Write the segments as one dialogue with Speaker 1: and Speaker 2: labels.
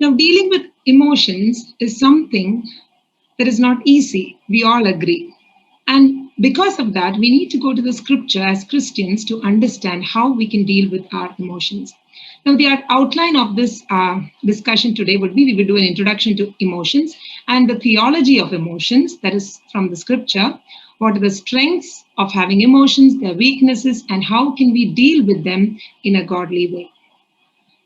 Speaker 1: Now, dealing with emotions is something that is not easy. We all agree. And because of that, we need to go to the scripture as Christians to understand how we can deal with our emotions. Now, the outline of this discussion today would be we will do an introduction to emotions and the theology of emotions, that is from the scripture. What are the strengths of having emotions, their weaknesses, and how can we deal with them in a godly way?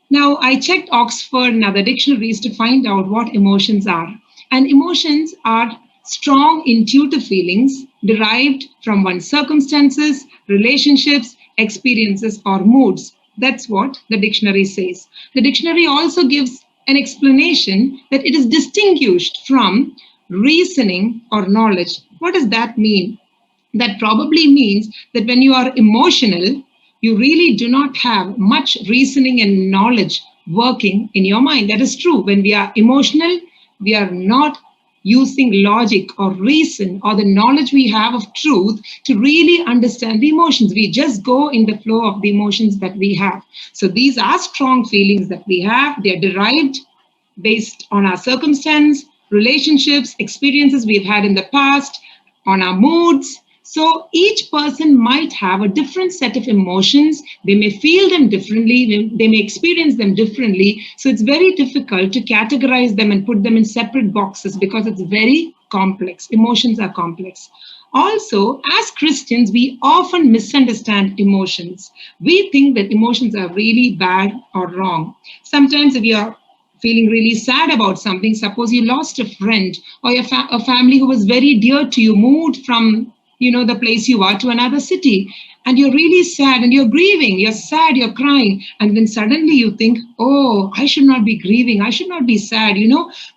Speaker 1: Now, I checked Oxford and other dictionaries to find out what emotions are. And emotions are strong, intuitive feelings derived from one's circumstances, relationships, experiences, or moods. That's what the dictionary says. The dictionary also gives an explanation that it is distinguished from reasoning or knowledge. What does that mean? That probably means that when you are emotional, you really do not have much reasoning and knowledge working in your mind. That is true. When we are emotional, we are not using logic or reason or the knowledge we have of truth to really understand the emotions. We just go in the flow of the emotions that we have. So these are strong feelings that we have. They are derived based on our circumstance, relationships, experiences we've had in the past, on our moods. So each person might have a different set of emotions. They may feel them differently, they may experience them differently. So it's very difficult to categorize them and put them in separate boxes because it's very complex. Emotions are complex. Also, as Christians, we often misunderstand emotions. We think that emotions are really bad or wrong. Sometimes, if you are feeling really sad about something, suppose you lost a friend or a family who was very dear to you, moved from the place you are to another city, and you're really sad and you're grieving, you're sad, you're crying, and then suddenly you think, oh, I should not be grieving, I should not be sad.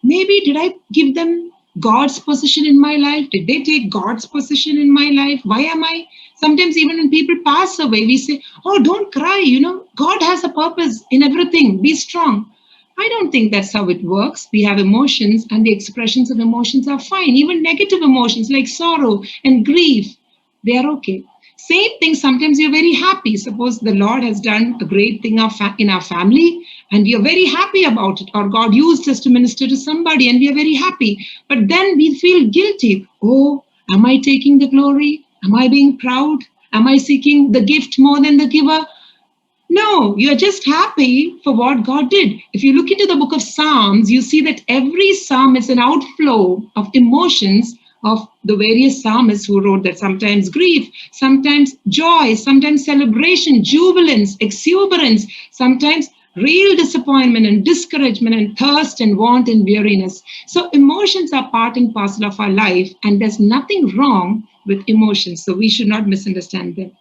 Speaker 1: Maybe did I give them God's position in my life? Did they take God's position in my life? Why am I? Sometimes even when people pass away, we say, oh, don't cry, God has a purpose in everything, be strong. I don't think that's how it works. We have emotions, and the expressions of emotions are fine. Even negative emotions like sorrow and grief, they are okay. Same thing, sometimes you're very happy. Suppose the Lord has done a great thing in our family, and we are very happy about it, or God used us to minister to somebody, and we are very happy. But then we feel guilty. Oh, am I taking the glory? Am I being proud? Am I seeking the gift more than the giver? No, you're just happy for what God did. If you look into the book of Psalms, you see that every psalm is an outflow of emotions of the various psalmists who wrote that. Sometimes grief, sometimes joy, sometimes celebration, jubilance, exuberance, sometimes real disappointment and discouragement and thirst and want and weariness. So emotions are part and parcel of our life, and there's nothing wrong with emotions. So we should not misunderstand them.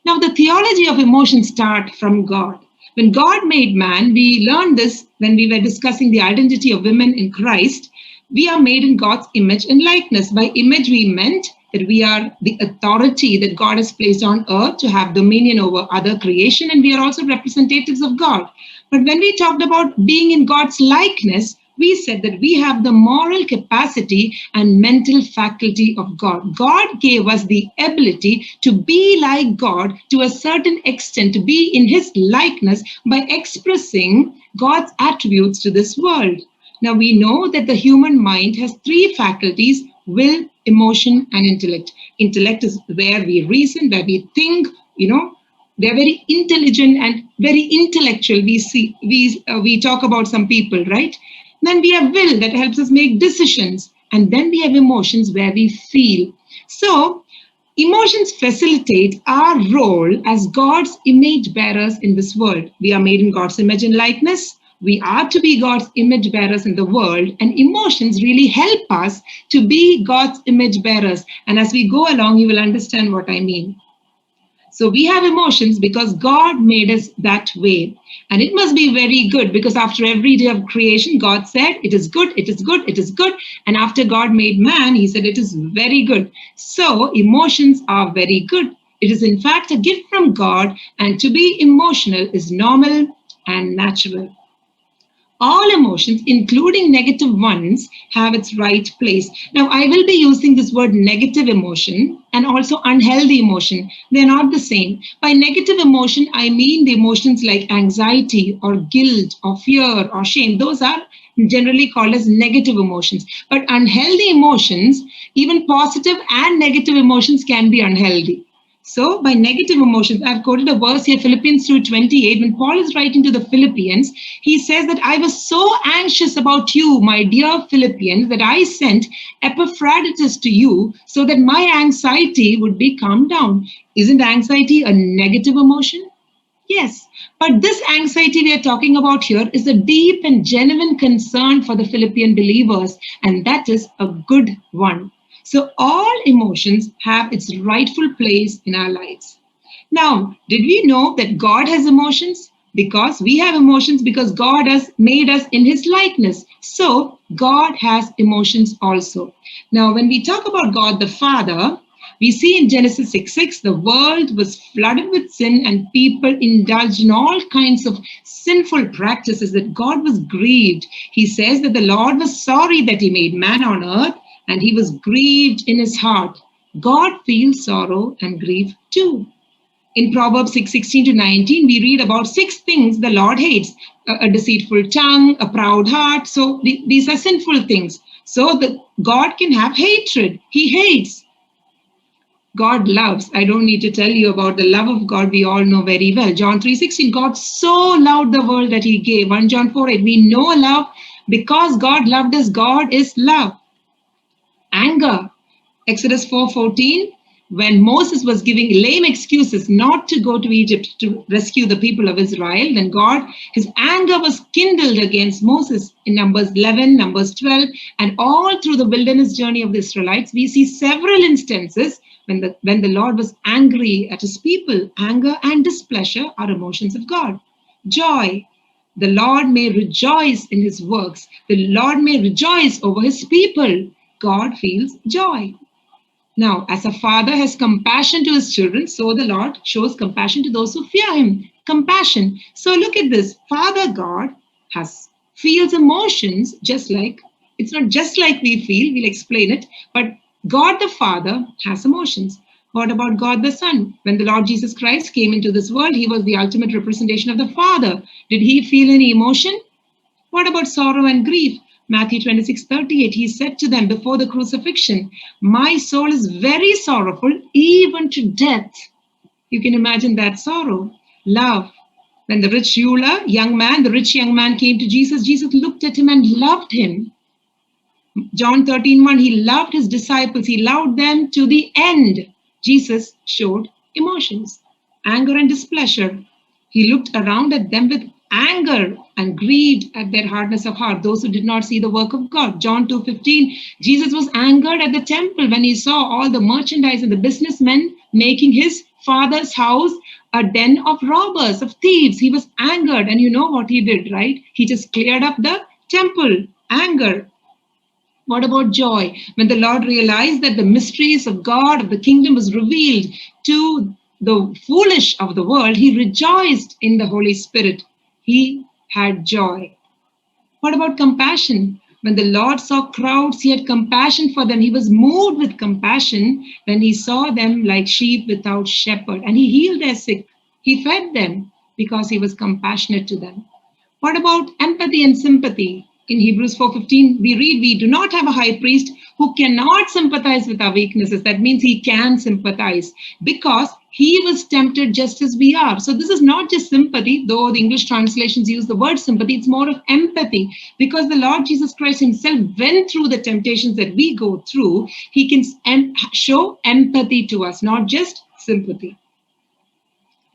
Speaker 1: Now, the theology of emotions start from God. When God made man, we learned this when we were discussing the identity of women in Christ. We are made in God's image and likeness. By image, we meant that we are the authority that God has placed on earth to have dominion over other creation, and we are also representatives of God. But when we talked about being in God's likeness, we said that we have the moral capacity and mental faculty of God. God gave us the ability to be like God to a certain extent, to be in his likeness by expressing God's attributes to this world. Now we know that the human mind has three faculties: will, emotion, and intellect. Intellect is where we reason, where we think, they're very intelligent and very intellectual. We talk about some people, right? Then we have will that helps us make decisions. And then we have emotions where we feel. So emotions facilitate our role as God's image bearers in this world. We are made in God's image and likeness. We are to be God's image bearers in the world, and emotions really help us to be God's image bearers. And as we go along, you will understand what I mean. So we have emotions because God made us that way. And it must be very good, because after every day of creation, God said, it is good, it is good, it is good. And after God made man, he said, it is very good. So emotions are very good. It is in fact a gift from God, and to be emotional is normal and natural. All emotions, including negative ones, have its right place. Now, I will be using this word negative emotion and also unhealthy emotion. They're not the same. By negative emotion, I mean the emotions like anxiety or guilt or fear or shame. Those are generally called as negative emotions. But unhealthy emotions, even positive and negative emotions, can be unhealthy. So, by negative emotions, I've quoted a verse here, Philippians 2:28. When Paul is writing to the Philippians, he says that I was so anxious about you, my dear Philippians, that I sent Epaphroditus to you so that my anxiety would be calmed down. Isn't anxiety a negative emotion? Yes, but this anxiety we are talking about here is a deep and genuine concern for the Philippian believers, and that is a good one. So, all emotions have its rightful place in our lives. Now, did we know that God has emotions? Because we have emotions because God has made us in his likeness. So, God has emotions also. Now, when we talk about God the Father, we see in Genesis 6:6, the world was flooded with sin and people indulged in all kinds of sinful practices, that God was grieved. He says that the Lord was sorry that he made man on earth and he was grieved in his heart. God feels sorrow and grief too. In Proverbs 6:16 to 19, we read about 6 things the Lord hates: a deceitful tongue, a proud heart. So these are sinful things. So God can have hatred. He hates. God loves. I don't need to tell you about the love of God. We all know very well. John 3:16, God so loved the world that he gave. 1 John 4:8, we know love because God loved us. God is love. Anger. Exodus 4:14, when Moses was giving lame excuses not to go to Egypt to rescue the people of Israel, then God, his anger was kindled against Moses. In Numbers 11, Numbers 12, and all through the wilderness journey of the Israelites, we see several instances when the Lord was angry at his people. Anger and displeasure are emotions of God. Joy. The Lord may rejoice in his works. The Lord may rejoice over his people. God feels joy. Now, as a father has compassion to his children, so the Lord shows compassion to those who fear him. Compassion. So look at this. Father God feels emotions just like, it's not just like we feel, we'll explain it, but God the Father has emotions. What about God the Son? When the Lord Jesus Christ came into this world, he was the ultimate representation of the Father. Did he feel any emotion? What about sorrow and grief? Matthew 26:38, he said to them before the crucifixion, my soul is very sorrowful, even to death. You can imagine that sorrow. Love. When the rich young man came to Jesus, Jesus looked at him and loved him. John 13:1, he loved his disciples. He loved them to the end. Jesus showed emotions, anger and displeasure. He looked around at them with anger and grieved at their hardness of heart, those who did not see the work of God. John 2:15, Jesus was angered at the temple when he saw all the merchandise and the businessmen making his father's house a den of robbers, of thieves. He was angered, and you know what he did, right? He just cleared up the temple. Anger. What about joy? When the Lord realized that the mysteries of God, of the kingdom, was revealed to the foolish of the world, he rejoiced in the Holy Spirit. He had joy. What about compassion? When the Lord saw crowds, he had compassion for them. He was moved with compassion when he saw them like sheep without shepherd. And he healed their sick. He fed them because he was compassionate to them. What about empathy and sympathy? In Hebrews 4:15, we read, we do not have a high priest who cannot sympathize with our weaknesses. That means he can sympathize because he was tempted just as we are. So this is not just sympathy, though the English translations use the word sympathy. It's more of empathy, because the Lord Jesus Christ himself went through the temptations that we go through. He can show empathy to us, not just sympathy.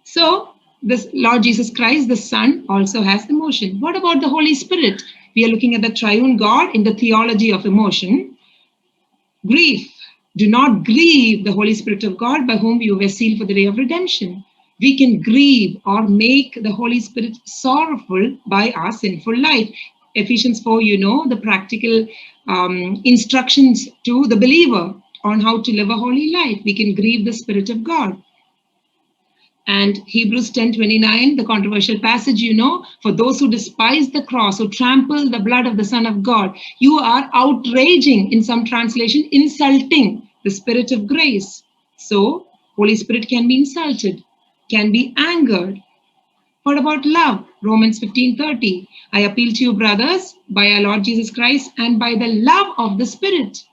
Speaker 1: So this Lord Jesus Christ, the Son, also has emotion. What about the Holy Spirit? We are looking at the triune God in the theology of emotion. Grief. Do not grieve the Holy Spirit of God, by whom you were sealed for the day of redemption. We can grieve or make the Holy Spirit sorrowful by our sinful life. Ephesians 4, you know, the practical instructions to the believer on how to live a holy life. We can grieve the Spirit of God. And Hebrews 10:29, the controversial passage, you know, for those who despise the cross, who trample the blood of the Son of God, you are outraging, in some translation, insulting the Spirit of grace. So, Holy Spirit can be insulted, can be angered. What about love? Romans 15:30. I appeal to you, brothers, by our Lord Jesus Christ and by the love of the Spirit,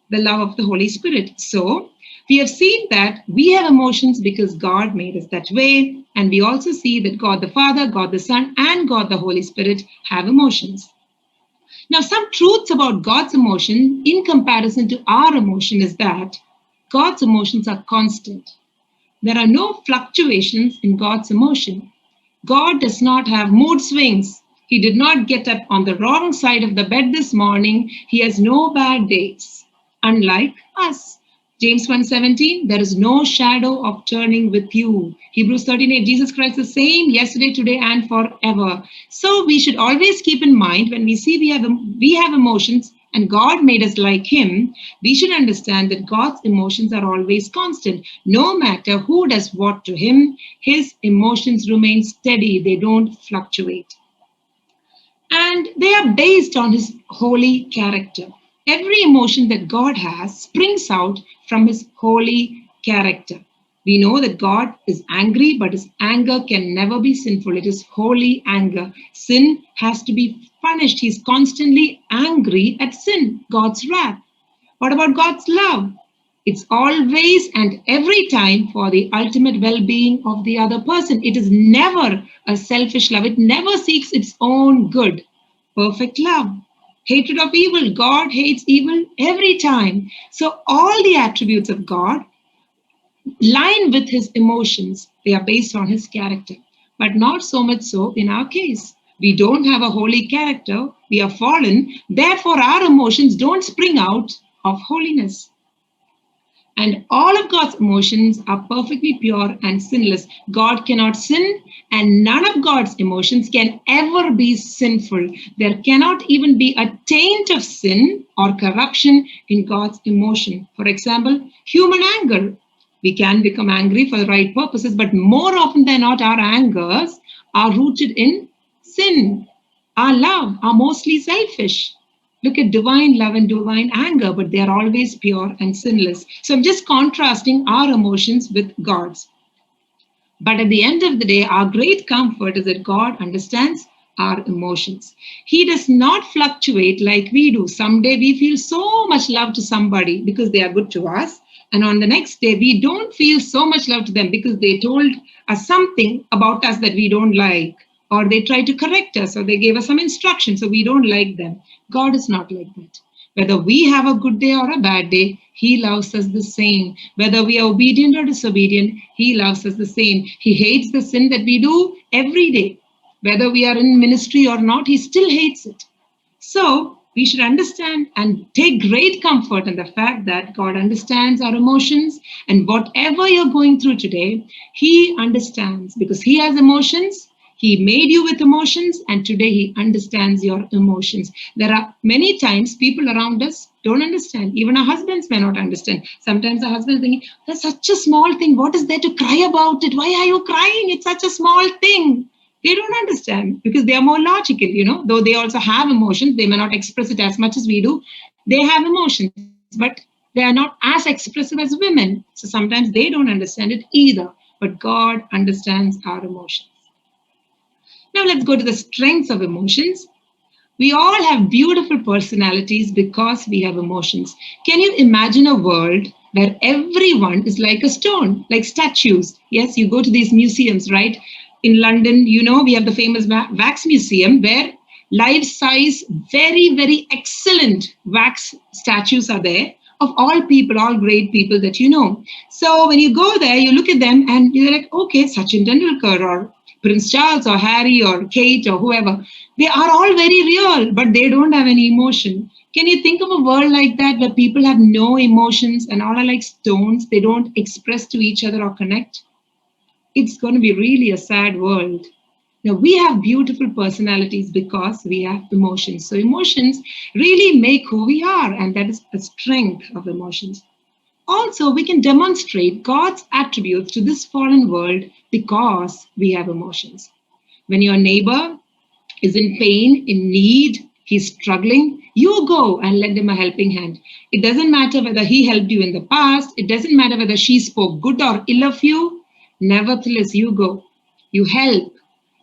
Speaker 1: the love of the Holy Spirit. So, we have seen that we have emotions because God made us that way. And we also see that God the Father, God the Son, and God the Holy Spirit have emotions. Now, some truths about God's emotion in comparison to our emotion is that God's emotions are constant. There are no fluctuations in God's emotion. God does not have mood swings. He did not get up on the wrong side of the bed this morning. He has no bad days, unlike us. James 1:17, there is no shadow of turning with you. Hebrews 13:8, Jesus Christ the same yesterday, today, and forever. So we should always keep in mind when we see we have emotions and God made us like Him, we should understand that God's emotions are always constant. No matter who does what to Him, His emotions remain steady, they don't fluctuate. And they are based on His holy character. Every emotion that God has springs out from His holy character. We know that God is angry, but His anger can never be sinful. It is holy anger. Sin has to be punished. He's constantly angry at sin, God's wrath. What about God's love? It's always and every time for the ultimate well being of the other person. It is never a selfish love, it never seeks its own good. Perfect love. Hatred of evil. God hates evil every time. So, all the attributes of God line with His emotions. They are based on His character, but not so much so in our case. We don't have a holy character, we are fallen, therefore, our emotions don't spring out of holiness. And all of God's emotions are perfectly pure and sinless. God cannot sin, and none of God's emotions can ever be sinful. There cannot even be a taint of sin or corruption in God's emotion. For example, human anger. We can become angry for the right purposes, but more often than not, our angers are rooted in sin. Our love are mostly selfish. Look at divine love and divine anger, but they are always pure and sinless. So I'm just contrasting our emotions with God's. But at the end of the day, our great comfort is that God understands our emotions. He does not fluctuate like we do. Someday we feel so much love to somebody because they are good to us. And on the next day, we don't feel so much love to them because they told us something about us that we don't like, or they tried to correct us, or they gave us some instruction, so we don't like them. God is not like that. Whether we have a good day or a bad day, He loves us the same. Whether we are obedient or disobedient, He loves us the same. He hates the sin that we do every day. Whether we are in ministry or not, He still hates it. So we should understand and take great comfort in the fact that God understands our emotions, and whatever you're going through today, He understands because He has emotions. He made you with emotions, and today He understands your emotions. There are many times people around us don't understand. Even our husbands may not understand. Sometimes our husbands think, that's such a small thing. What is there to cry about it? Why are you crying? It's such a small thing. They don't understand because they are more logical, though they also have emotions. They may not express it as much as we do. They have emotions, but they are not as expressive as women. So sometimes they don't understand it either. But God understands our emotions. Now let's go to the strengths of emotions. We all have beautiful personalities because we have emotions. Can you imagine a world where everyone is like a stone, like statues? Yes, you go to these museums, right? In London, we have the famous wax museum where life-size, very, very excellent wax statues are there of all people, all great people that you know. So when you go there, you look at them and you're like, okay, Sachin Tendulkar or Prince Charles or Harry or Kate or whoever, they are all very real, but they don't have any emotion. Can you think of a world like that where people have no emotions and all are like stones? They don't express to each other or connect? It's going to be really a sad world. Now, we have beautiful personalities because we have emotions. So, emotions really make who we are, and that is a strength of emotions. Also, we can demonstrate God's attributes to this fallen world because we have emotions. When your neighbor is in pain, in need, He's struggling, you go and lend him a helping hand. It doesn't matter whether he helped you in the past, it doesn't matter whether she spoke good or ill of you. Nevertheless, you go, you help,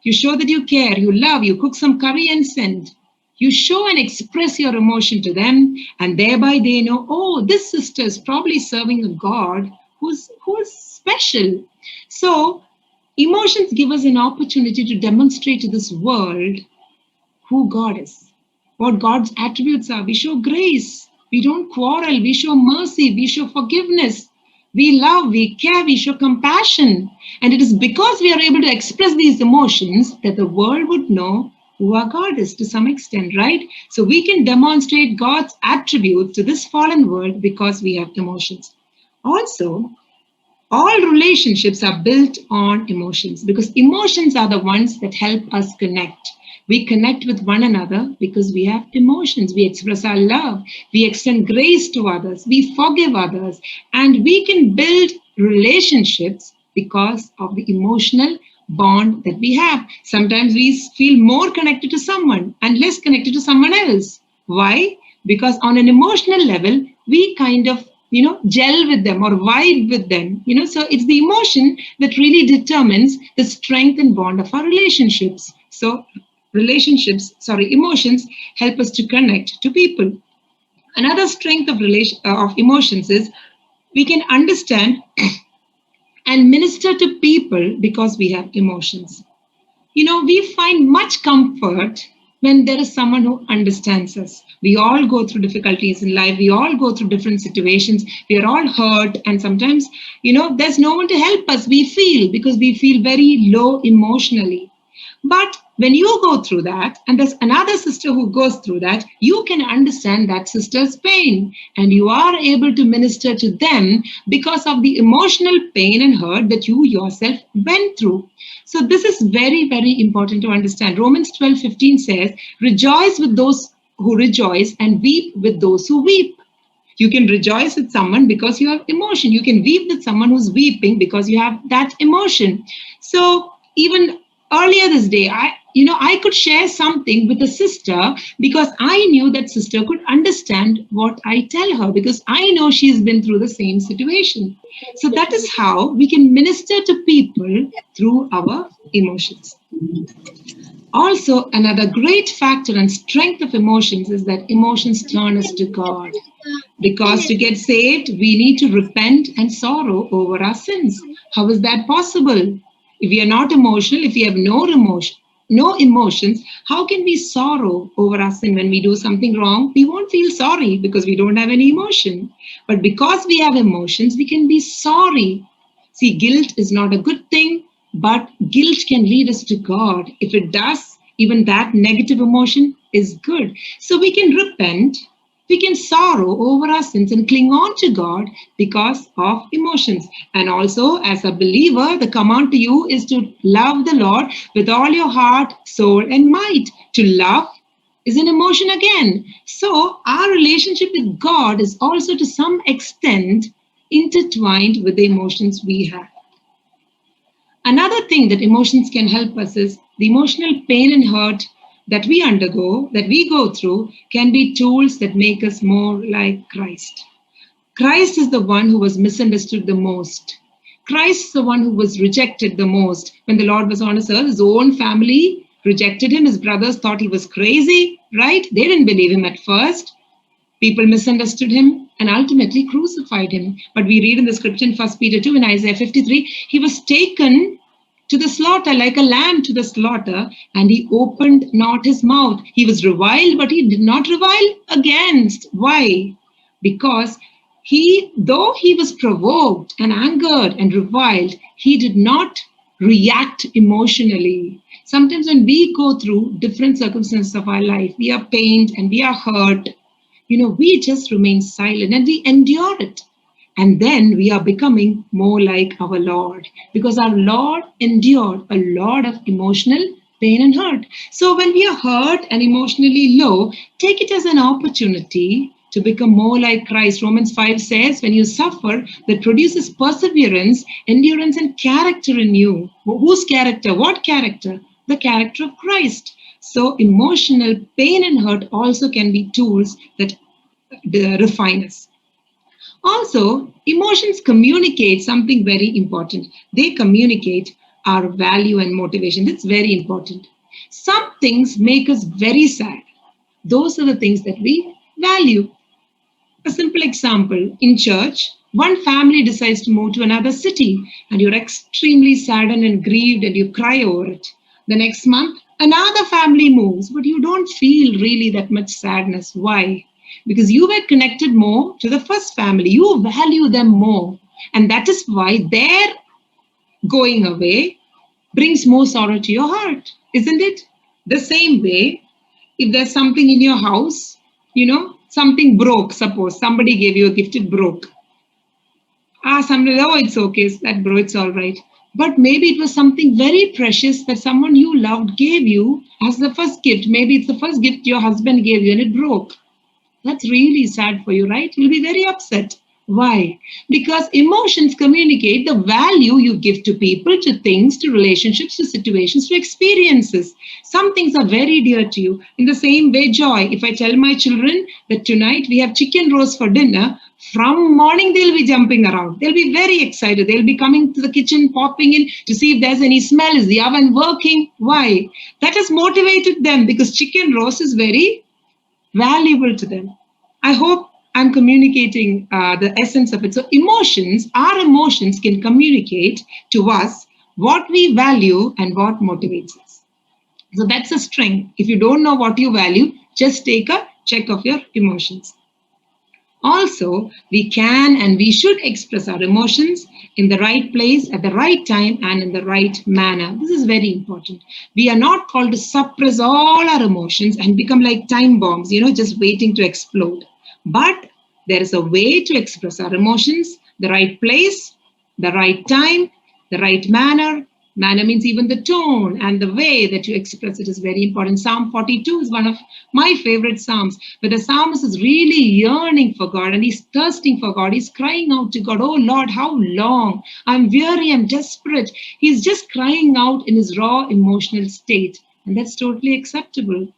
Speaker 1: you show that you care, you love, you cook some curry and send. You show and express your emotion to them, and thereby they know, oh, this sister is probably serving a God who's special. So emotions give us an opportunity to demonstrate to this world who God is, what God's attributes are. We show grace, we don't quarrel, we show mercy, we show forgiveness, we love, we care, we show compassion. And it is because we are able to express these emotions that the world would know who our God is to some extent, right? So we can demonstrate God's attributes to this fallen world because we have emotions. Also, all relationships are built on emotions because emotions are the ones that help us connect. We connect with one another because we have emotions. We express our love. We extend grace to others. We forgive others. And we can build relationships because of the emotional bond that we have. Sometimes we feel more connected to someone and less connected to someone else. Why? Because on an emotional level, we kind of gel with them or vibe with them. So it's the emotion that really determines the strength and bond of our relationships. So emotions help us to connect to people. Another strength of emotions is we can understand and minister to people because we have emotions. We find much comfort when there is someone who understands us. We all go through difficulties in life. We all go through different situations. We are all hurt. And sometimes, there's no one to help us. We feel because we feel very low emotionally. But when you go through that, and there's another sister who goes through that, you can understand that sister's pain. And you are able to minister to them because of the emotional pain and hurt that you yourself went through. So this is very, very important to understand. Romans 12:15 says, rejoice with those who rejoice and weep with those who weep. You can rejoice with someone because you have emotion. You can weep with someone who's weeping because you have that emotion. So even earlier this day, I could share something with a sister because I knew that sister could understand what I tell her because I know she's been through the same situation. So that is how we can minister to people through our emotions. Also, another great factor and strength of emotions is that emotions turn us to God. Because to get saved, we need to repent and sorrow over our sins. How is that possible? If we are not emotional, if we have no emotions, how can we sorrow over our sin when we do something wrong? We won't feel sorry because we don't have any emotion. But because we have emotions, we can be sorry. See, guilt is not a good thing, but guilt can lead us to God. If it does, even that negative emotion is good. So we can repent. We can sorrow over our sins and cling on to God because of emotions. And also, as a believer, the command to you is to love the Lord with all your heart, soul, and might. To love is an emotion again. So, our relationship with God is also to some extent intertwined with the emotions we have. Another thing that emotions can help us is the emotional pain and hurt that we undergo, that we go through, can be tools that make us more like Christ. Christ is the one who was misunderstood the most. Christ is the one who was rejected the most. When the Lord was on his earth, his own family rejected him. His brothers thought he was crazy, right? They didn't believe him at first. People misunderstood him and ultimately crucified him. But we read in the scripture in 1 Peter 2 in Isaiah 53, he was taken to the slaughter like a lamb to the slaughter, and he opened not his mouth. He was reviled, but he did not revile against. Why? Because though he was provoked and angered and reviled, he did not react emotionally. Sometimes when we go through different circumstances of our life, we are pained and we are hurt. We just remain silent and we endure it. And then we are becoming more like our Lord because our Lord endured a lot of emotional pain and hurt. So when we are hurt and emotionally low, take it as an opportunity to become more like Christ. Romans 5 says, when you suffer, that produces perseverance, endurance, and character in you. Whose character? What character? The character of Christ. So emotional pain and hurt also can be tools that refine us. Also, emotions communicate something very important. They communicate our value and motivation. That's very important. Some things make us very sad. Those are the things that we value. A simple example, in church, one family decides to move to another city and you're extremely saddened and grieved and you cry over it. The next month, another family moves, but you don't feel really that much sadness. Why? Because you were connected more to the first family. You value them more. And that is why their going away brings more sorrow to your heart, isn't it? The same way, if there's something in your house, something broke, suppose somebody gave you a gift, it broke. Somebody, oh, it's okay, that broke, it's all right. But maybe it was something very precious that someone you loved gave you as the first gift. Maybe it's the first gift your husband gave you and it broke. That's really sad for you, right? You'll be very upset. Why? Because emotions communicate the value you give to people, to things, to relationships, to situations, to experiences. Some things are very dear to you. In the same way, joy. If I tell my children that tonight we have chicken roast for dinner, from morning they'll be jumping around. They'll be very excited. They'll be coming to the kitchen, popping in to see if there's any smell. Is the oven working? Why? That has motivated them because chicken roast is very valuable to them. I hope I'm communicating the essence of it. So, our emotions can communicate to us what we value and what motivates us. So, that's a strength. If you don't know what you value, just take a check of your emotions. Also, we can and we should express our emotions in the right place, at the right time, and in the right manner. This is very important. We are not called to suppress all our emotions and become like time bombs, just waiting to explode. But there is a way to express our emotions, the right place, the right time, the right manner. Manner means even the tone and the way that you express it is very important. Psalm 42 is one of my favorite Psalms, where the psalmist is really yearning for God and he's thirsting for God. He's crying out to God, oh Lord, how long? I'm weary, I'm desperate. He's just crying out in his raw emotional state. And that's totally acceptable.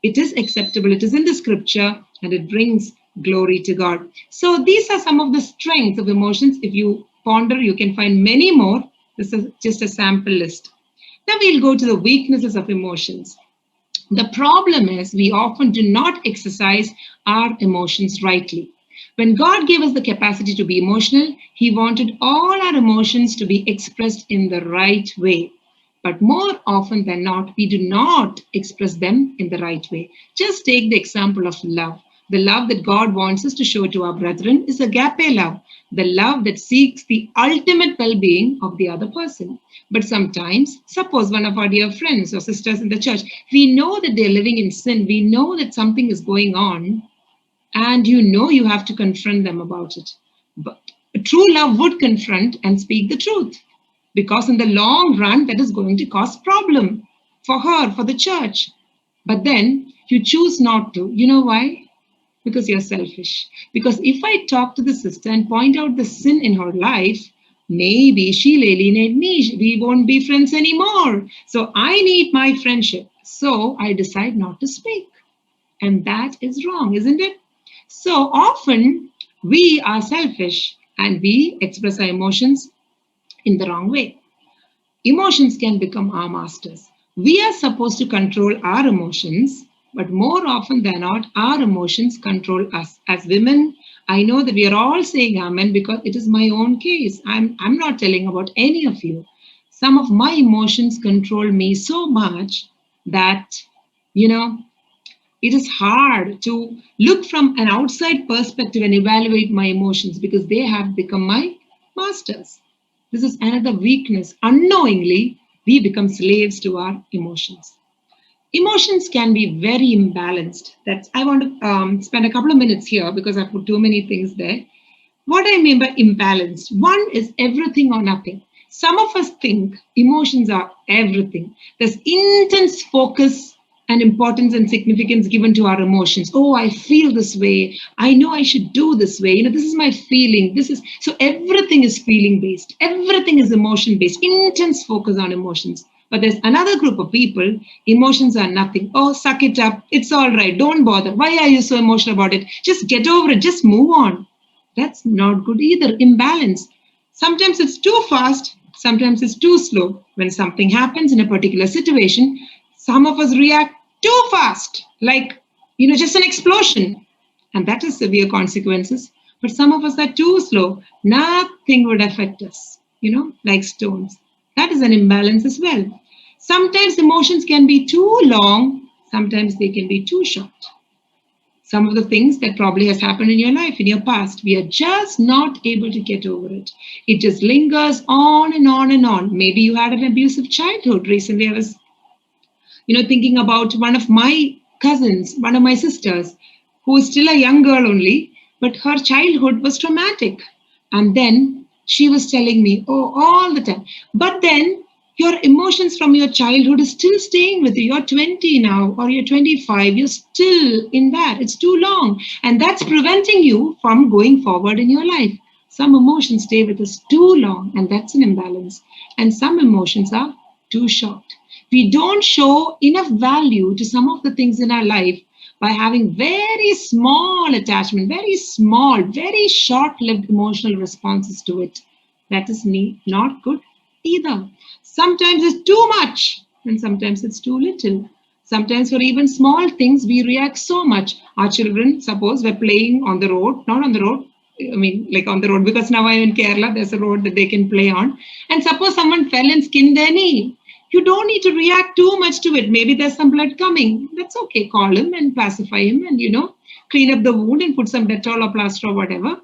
Speaker 1: It is acceptable. It is in the scripture and it brings glory to God. So these are some of the strengths of emotions. If you ponder, you can find many more. This is just a sample list. Now we'll go to the weaknesses of emotions. The problem is we often do not exercise our emotions rightly. When God gave us the capacity to be emotional, He wanted all our emotions to be expressed in the right way. But more often than not, we do not express them in the right way. Just take the example of love. The love that God wants us to show to our brethren is agape love, the love that seeks the ultimate well-being of the other person. But sometimes, suppose one of our dear friends or sisters in the church, we know that they're living in sin, we know that something is going on, and you have to confront them about it. But true love would confront and speak the truth, because in the long run, that is going to cause problem for her, for the church. But then you choose not to. You know why? Because you're selfish. Because if I talk to the sister and point out the sin in her life, maybe she'll alienate me. We won't be friends anymore. So I need my friendship. So I decide not to speak. And that is wrong, isn't it? So often we are selfish and we express our emotions in the wrong way. Emotions can become our masters. We are supposed to control our emotions, but more often than not, our emotions control us. As women, I know that we are all saying amen because it is my own case. I'm not telling about any of you. Some of my emotions control me so much that, it is hard to look from an outside perspective and evaluate my emotions because they have become my masters. This is another weakness. Unknowingly, we become slaves to our emotions. Emotions can be very imbalanced. I want to spend a couple of minutes here because I put too many things there. What I mean by imbalanced, one is everything or nothing. Some of us think emotions are everything. There's intense focus and importance and significance given to our emotions. Oh, I feel this way. I know I should do this way. This is my feeling. So everything is feeling based. Everything is emotion based. Intense focus on emotions. But there's another group of people, emotions are nothing. Oh, suck it up. It's all right. Don't bother. Why are you so emotional about it? Just get over it. Just move on. That's not good either. Imbalance. Sometimes it's too fast, sometimes it's too slow. When something happens in a particular situation, some of us react too fast, like, just an explosion. And that has severe consequences. But some of us are too slow. Nothing would affect us, like stones. That is an imbalance as well. Sometimes emotions can be too long, sometimes they can be too short. Some of the things that probably has happened in your life, in your past, we are just not able to get over it. It just lingers on and on and on. Maybe you had an abusive childhood. Recently I was thinking about one of my cousins, one of my sisters, who is still a young girl only, but her childhood was traumatic. And then she was telling me, oh, all the time. But then your emotions from your childhood is still staying with you. You're 20 now or you're 25. You're still in that. It's too long. And that's preventing you from going forward in your life. Some emotions stay with us too long, and that's an imbalance. And some emotions are too short. We don't show enough value to some of the things in our life by having very small attachment, very small, very short lived emotional responses to it. That is not good either. Sometimes it's too much and sometimes it's too little. Sometimes for even small things, we react so much. Our children, suppose we're playing on the road, not on the road, like on the road, because now I'm in Kerala, there's a road that they can play on. And suppose someone fell and skinned their knee. You don't need to react too much to it. Maybe there's some blood coming. That's okay. Call him and pacify him and, clean up the wound and put some Dettol or plaster or whatever.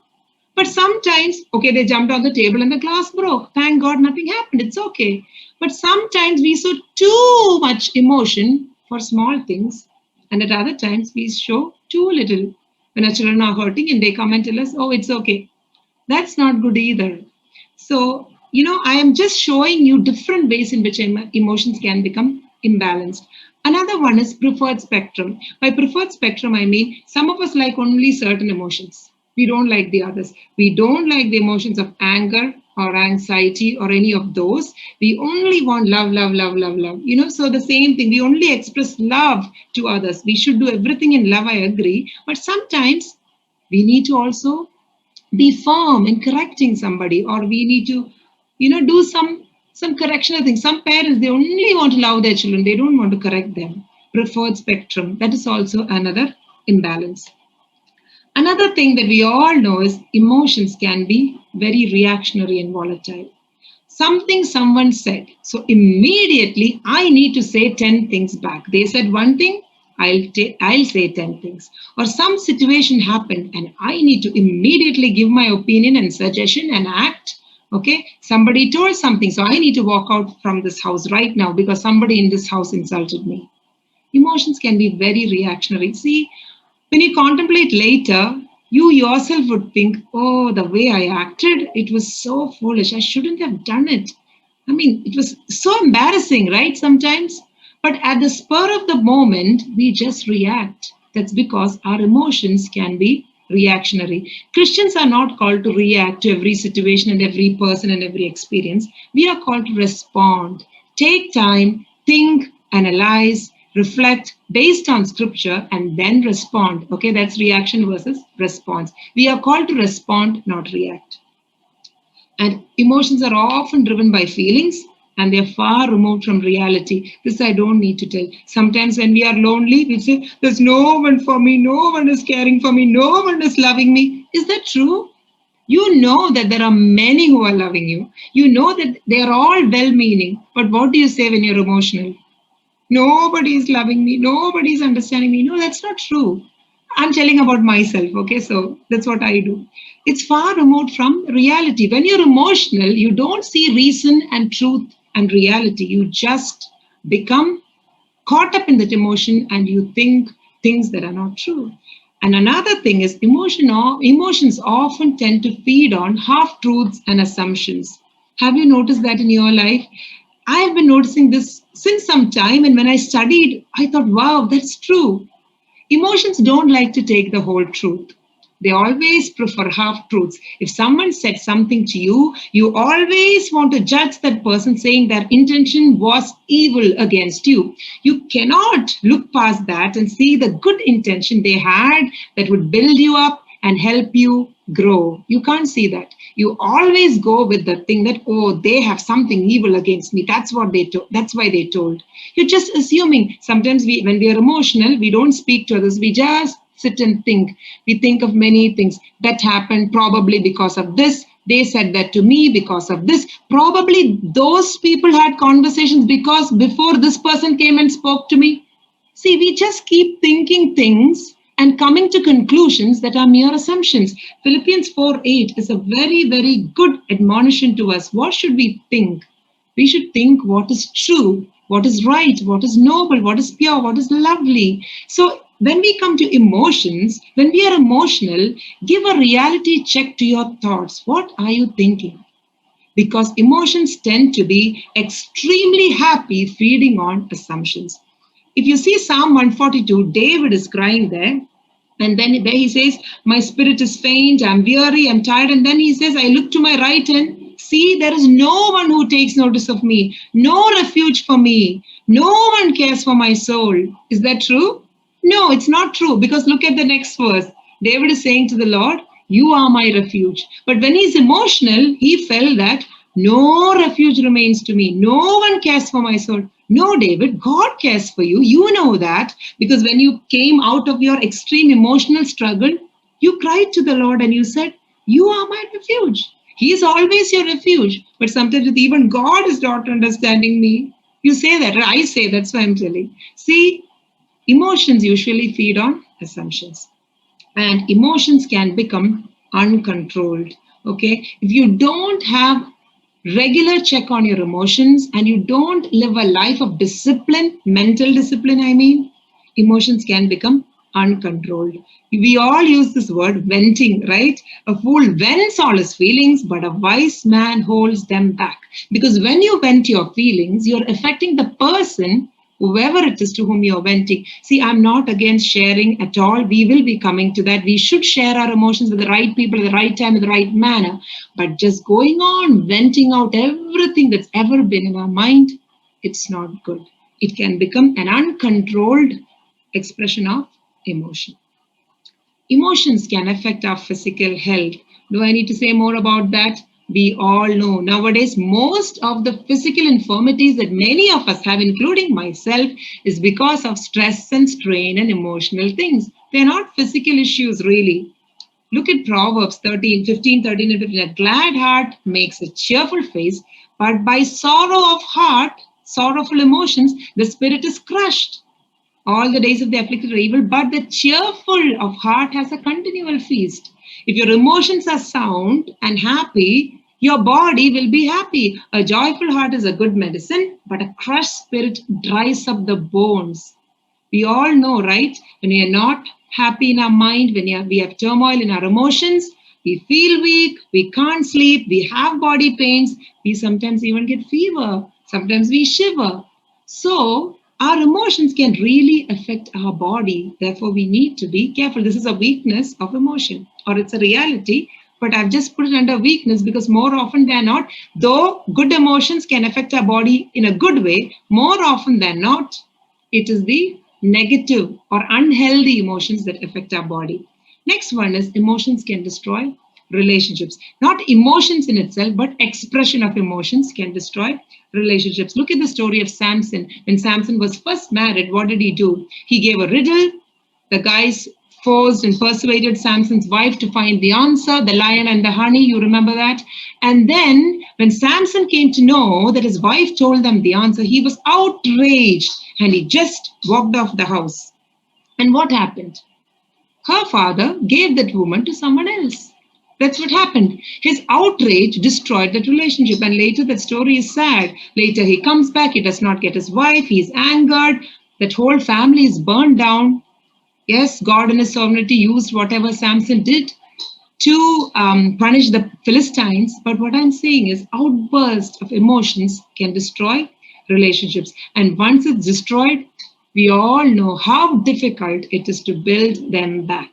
Speaker 1: But sometimes, okay, they jumped on the table and the glass broke. Thank God nothing happened. It's okay. But sometimes we show too much emotion for small things. And at other times, we show too little. When our children are hurting and they come and tell us, oh, it's okay. That's not good either. So, I am just showing you different ways in which emotions can become imbalanced. Another one is preferred spectrum. By preferred spectrum, I mean some of us like only certain emotions. We don't like the others. We don't like the emotions of anger or anxiety or any of those. We only want love, love, love, love, love. So the same thing. We only express love to others. We should do everything in love, I agree. But sometimes we need to also be firm in correcting somebody, or we need to do some correctional things. Some parents, they only want to love their children, they don't want to correct them. Preferred spectrum, that is also another imbalance. Another thing that we all know is emotions can be very reactionary and volatile. Something someone said, so immediately I need to say 10 things back. They said one thing, I'll say 10 things. Or some situation happened and I need to immediately give my opinion and suggestion and act. Okay, somebody told something, so I need to walk out from this house right now because somebody in this house insulted me. Emotions can be very reactionary. See, when you contemplate later, you yourself would think, oh, the way I acted, it was so foolish. I shouldn't have done it. I mean, it was so embarrassing, right? Sometimes. But at the spur of the moment, we just react. That's because our emotions can be reactionary. Christians are not called to react to every situation and every person and every experience. We are called to respond. Take time, think, analyze, reflect based on scripture, and then respond. Okay, that's reaction versus response. We are called to respond, not react. And emotions are often driven by feelings and they're far removed from reality. This I don't need to tell. Sometimes when we are lonely, we say, there's no one for me, no one is caring for me, no one is loving me. Is that true? You know that there are many who are loving you. You know that they are all well meaning. But what do you say when you're emotional? Nobody is loving me, nobody is understanding me. No, that's not true. I'm telling about myself, okay? So that's what I do. It's far removed from reality. When you're emotional, you don't see reason and truth and reality. You just become caught up in that emotion and you think things that are not true. And another thing is emotions often tend to feed on half truths and assumptions. Have you noticed that in your life? I have been noticing this since some time, and when I studied, I thought, wow, that's true. Emotions don't like to take the whole truth. They always prefer half truths. If someone said something to you, you always want to judge that person, saying their intention was evil against you. You cannot look past that and see the good intention they had that would build you up and help you grow. You can't see that. You always go with the thing that, oh, they have something evil against me. That's what they told. That's why they told. You're just assuming. Sometimes when we are emotional, we don't speak to others. We just sit and think. We think of many things that happened probably because of this. They said that to me because of this. Probably those people had conversations because before this person came and spoke to me. See, we just keep thinking things and coming to conclusions that are mere assumptions. Philippians 4:8 is a very, very good admonition to us. What should we think? We should think what is true, what is right, what is noble, what is pure, what is lovely. So when we come to emotions, when we are emotional, give a reality check to your thoughts. What are you thinking? Because emotions tend to be extremely happy feeding on assumptions. If you see Psalm 142, David is crying there. And then there he says, my spirit is faint, I'm weary, I'm tired. And then he says, I look to my right and see there is no one who takes notice of me, no refuge for me, no one cares for my soul. Is that true? No, it's not true, because look at the next verse. David is saying to the Lord, you are my refuge. But when he's emotional, he felt that no refuge remains to me. No one cares for my soul. No, David, God cares for you. You know that because when you came out of your extreme emotional struggle, you cried to the Lord and you said, you are my refuge. He is always your refuge. But sometimes even God is not understanding me. You say that, or I say that's why I'm telling. See, emotions usually feed on assumptions, and emotions can become uncontrolled. Okay, if you don't have regular check on your emotions and you don't live a life of discipline, mental discipline, I mean, emotions can become uncontrolled. We all use this word venting, right? A fool vents all his feelings, but a wise man holds them back. Because when you vent your feelings, you're affecting the person, whoever it is to whom you're venting. See, I'm not against sharing at all. We will be coming to that. We should share our emotions with the right people at the right time, in the right manner. But just going on venting out everything that's ever been in our mind, it's not good. It can become an uncontrolled expression of emotion. Emotions can affect our physical health. Do I need to say more about that? We all know nowadays most of the physical infirmities that many of us have, including myself, is because of stress and strain and emotional things. They're not physical issues really. Look at Proverbs 13, 15, 13, and 15. A glad heart makes a cheerful face, but by sorrow of heart, sorrowful emotions, the spirit is crushed. All the days of the afflicted are evil, but the cheerful of heart has a continual feast. If your emotions are sound and happy, your body will be happy. A joyful heart is a good medicine, but a crushed spirit dries up the bones. We all know, right? When we are not happy in our mind, when we have turmoil in our emotions, we feel weak, we can't sleep, we have body pains, we sometimes even get fever, sometimes we shiver. So, our emotions can really affect our body. Therefore, we need to be careful. This is a weakness of emotion, or it's a reality, but I've just put it under weakness because more often than not, though good emotions can affect our body in a good way, more often than not, it is the negative or unhealthy emotions that affect our body. Next one is emotions can destroy relationships. Not emotions in itself, but expression of emotions can destroy relationships. Look at the story of Samson. When Samson was first married, what did he do? He gave a riddle. The guys forced and persuaded Samson's wife to find the answer, the lion and the honey, you remember that? And then when Samson came to know that his wife told them the answer, he was outraged and he just walked off the house. And what happened? Her father gave that woman to someone else. That's what happened. His outrage destroyed that relationship. And later, that story is sad. Later, he comes back. He does not get his wife. He's angered. That whole family is burned down. Yes, God in his sovereignty used whatever Samson did to punish the Philistines. But what I'm saying is outbursts of emotions can destroy relationships. And once it's destroyed, we all know how difficult it is to build them back.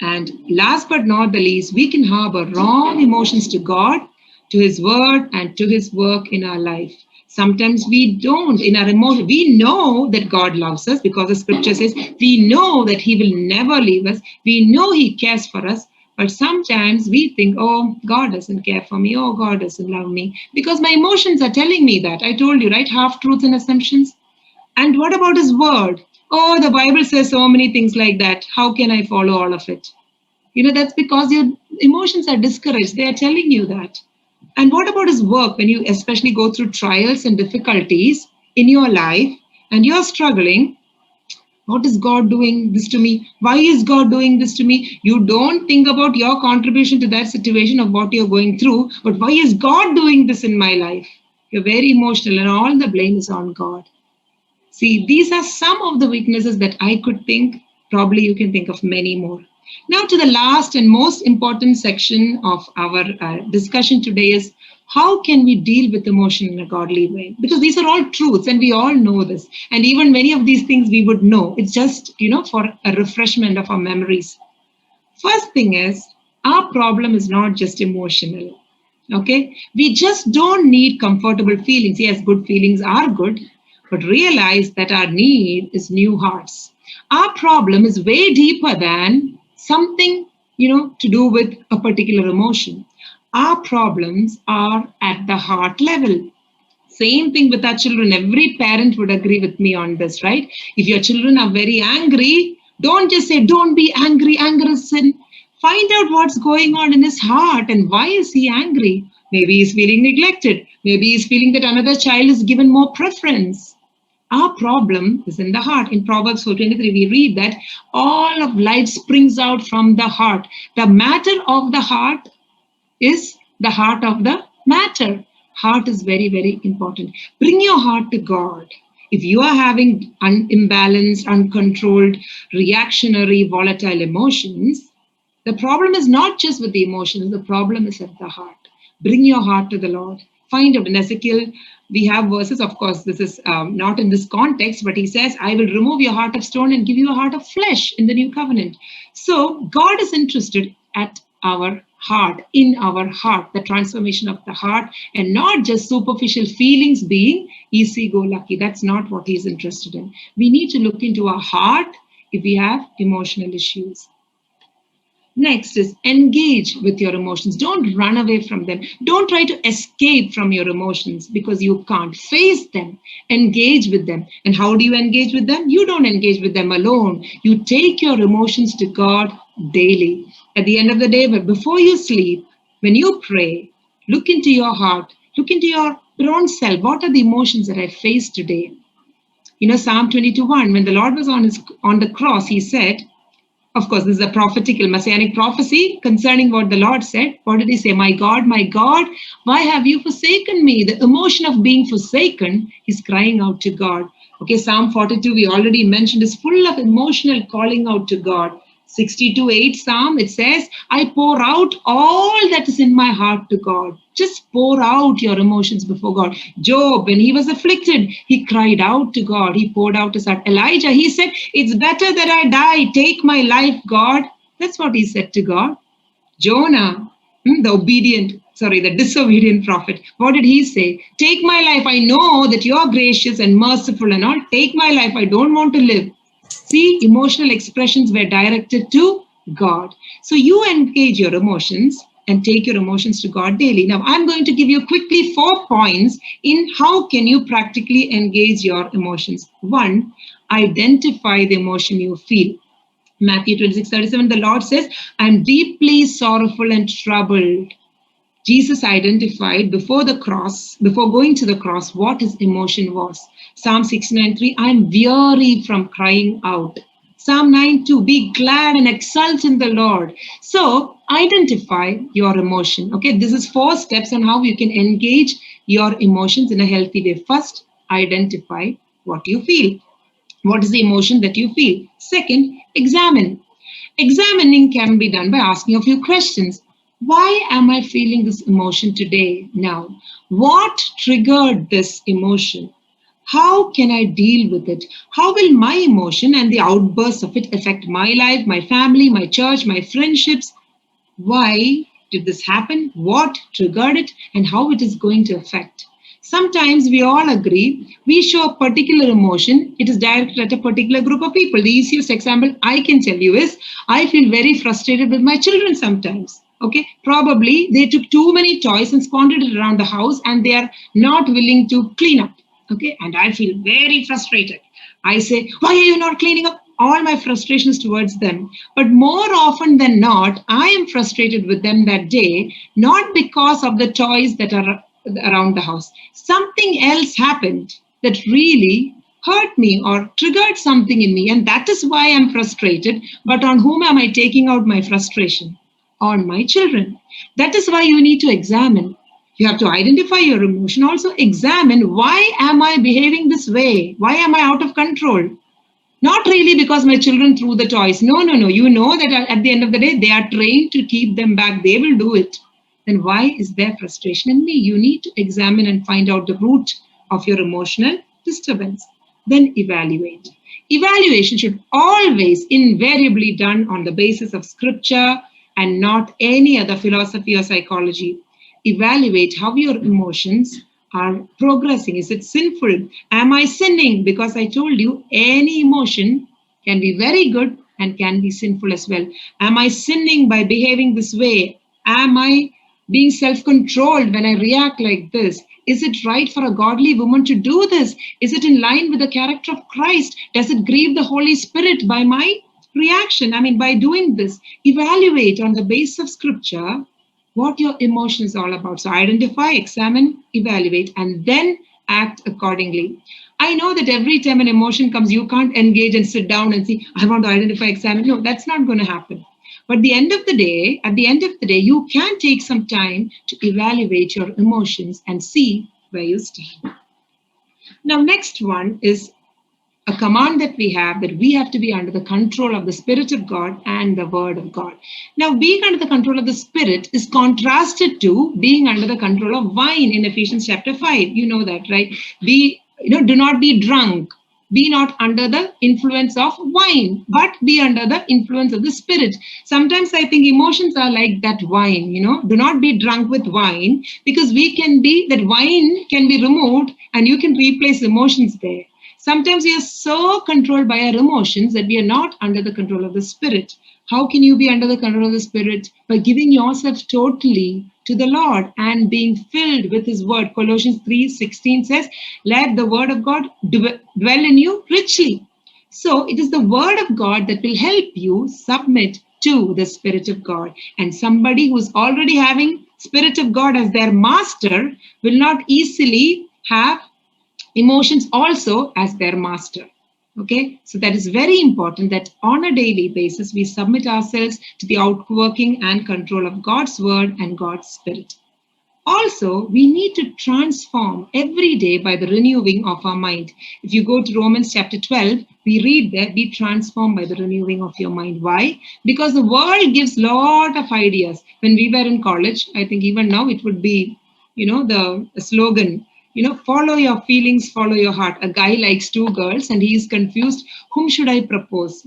Speaker 1: And last but not the least, we can harbor wrong emotions to God, to His word, and to His work in our life. Sometimes we don't in our emotion. We know that God loves us because the scripture says we know that He will never leave us. We know He cares for us. But sometimes we think, oh, God doesn't care for me. Oh, God doesn't love me. Because my emotions are telling me that. I told you, right? Half truths and assumptions. And what about His word? Oh, the Bible says so many things like that. How can I follow all of it? That's because your emotions are discouraged. They are telling you that. And what about His work when you especially go through trials and difficulties in your life and you're struggling? What is God doing this to me? Why is God doing this to me? You don't think about your contribution to that situation of what you're going through, but why is God doing this in my life? You're very emotional and all the blame is on God. See, these are some of the weaknesses that I could think. Probably you can think of many more. Now, to the last and most important section of our discussion today is how can we deal with emotion in a godly way? Because these are all truths and we all know this. And even many of these things we would know. It's just, for a refreshment of our memories. First thing is, our problem is not just emotional. Okay? We just don't need comfortable feelings. Yes, good feelings are good, but realize that our need is new hearts. Our problem is way deeper than something, to do with a particular emotion. Our problems are at the heart level. Same thing with our children. Every parent would agree with me on this, right? If your children are very angry, don't just say, don't be angry, anger is sin. Find out what's going on in his heart and why is he angry. Maybe he's feeling neglected. Maybe he's feeling that another child is given more preference. Our problem is in the heart. In Proverbs 4:23, we read that all of life springs out from the heart. The matter of the heart is the heart of the matter. Heart is very, very important. Bring your heart to God. If you are having imbalanced, uncontrolled, reactionary, volatile emotions, the problem is not just with the emotions, the problem is at the heart. Bring your heart to the Lord. Find out in Ezekiel, we have verses, of course, this is not in this context, but he says, I will remove your heart of stone and give you a heart of flesh in the new covenant. So God is interested at our heart, in our heart, the transformation of the heart, and not just superficial feelings being easy go lucky. That's not what he's interested in. We need to look into our heart if we have emotional issues. Next is engage with your emotions. Don't run away from them. Don't try to escape from your emotions because you can't. Face them. Engage with them. And how do you engage with them? You don't engage with them alone. You take your emotions to God daily. At the end of the day, but before you sleep, when you pray, look into your heart. Look into your own self. What are the emotions that I face today? Psalm 22:1, when the Lord was on the cross, he said, of course, this is a prophetical, messianic prophecy concerning what the Lord said. What did he say? My God, why have you forsaken me? The emotion of being forsaken is crying out to God. Okay, Psalm 42, we already mentioned, is full of emotional calling out to God. 62:8 Psalm, it says, I pour out all that is in my heart to God. Just pour out your emotions before God. Job, when he was afflicted, he cried out to God. He poured out his heart. Elijah, he said, it's better that I die. Take my life, God. That's what he said to God. Jonah, the disobedient prophet, what did he say? Take my life. I know that you're gracious and merciful and all. Take my life. I don't want to live. See, emotional expressions were directed to God. So you engage your emotions and take your emotions to God daily. Now, I'm going to give you quickly 4 points in how can you practically engage your emotions. 1, identify the emotion you feel. Matthew 26:37, the Lord says, I'm deeply sorrowful and troubled. Jesus identified before going to the cross, what his emotion was. Psalm 69:3, I'm weary from crying out. Psalm 9:2, be glad and exult in the Lord. So identify your emotion. Okay, this is 4 steps on how you can engage your emotions in a healthy way. First, identify what you feel. What is the emotion that you feel? Second, examine. Examining can be done by asking a few questions. Why am I feeling this emotion today now? What triggered this emotion? How can I deal with it? How will my emotion and the outbursts of it affect my life, my family, my church, my friendships? Why did this happen? What triggered it? And how it is going to affect? Sometimes we all agree we show a particular emotion, it is directed at a particular group of people. The easiest example I can tell you is I feel very frustrated with my children sometimes. Okay, probably they took too many toys and squandered it around the house and they are not willing to clean up. Okay, and I feel very frustrated. I say, why are you not cleaning up? All my frustrations towards them. But more often than not, I am frustrated with them that day, not because of the toys that are around the house. Something else happened that really hurt me or triggered something in me, and that is why I'm frustrated. But on whom am I taking out my frustration? On my children. That is why you need to examine. You have to identify your emotion, also examine why am I behaving this way? Why am I out of control? Not really because my children threw the toys. No, no, no. You know that at the end of the day, they are trained to keep them back. They will do it. Then why is there frustration in me? You need to examine and find out the root of your emotional disturbance. Then evaluate. Evaluation should always invariably done on the basis of scripture and not any other philosophy or psychology. Evaluate how your emotions are progressing. Is it sinful? Am I sinning? Because I told you any emotion can be very good and can be sinful as well. Am I sinning by behaving this way? Am I being self controlled when I react like this? Is it right for a godly woman to do this? Is it in line with the character of Christ? Does it grieve the Holy Spirit by my reaction? I mean, by doing this, evaluate on the basis of scripture what your emotion is all about. So identify, examine, evaluate, and then act accordingly. I know that every time an emotion comes, you can't engage and sit down and see, I want to identify, examine. No, that's not going to happen. But at the end of the day, you can take some time to evaluate your emotions and see where you stand. Now, next one is a command that we have to be under the control of the Spirit of God and the Word of God. Now, being under the control of the Spirit is contrasted to being under the control of wine in Ephesians chapter 5. You know that, right? Do not be drunk. Be not under the influence of wine, but be under the influence of the Spirit. Sometimes I think emotions are like that wine, do not be drunk with wine, because that wine can be removed and you can replace emotions there. Sometimes we are so controlled by our emotions that we are not under the control of the Spirit. How can you be under the control of the Spirit? By giving yourself totally to the Lord and being filled with His Word. Colossians 3:16 says, let the Word of God dwell in you richly. So it is the Word of God that will help you submit to the Spirit of God. And somebody who's already having Spirit of God as their master will not easily have emotions also as their master. Okay, so that is very important that on a daily basis we submit ourselves to the outworking and control of God's word and God's Spirit. Also, we need to transform every day by the renewing of our mind. If you go to Romans chapter 12, we read there, be transformed by the renewing of your mind. Why? Because the world gives a lot of ideas. When we were in college, I think even now it would be, the slogan, follow your feelings, follow your heart. A guy likes two girls and he is confused. Whom should I propose?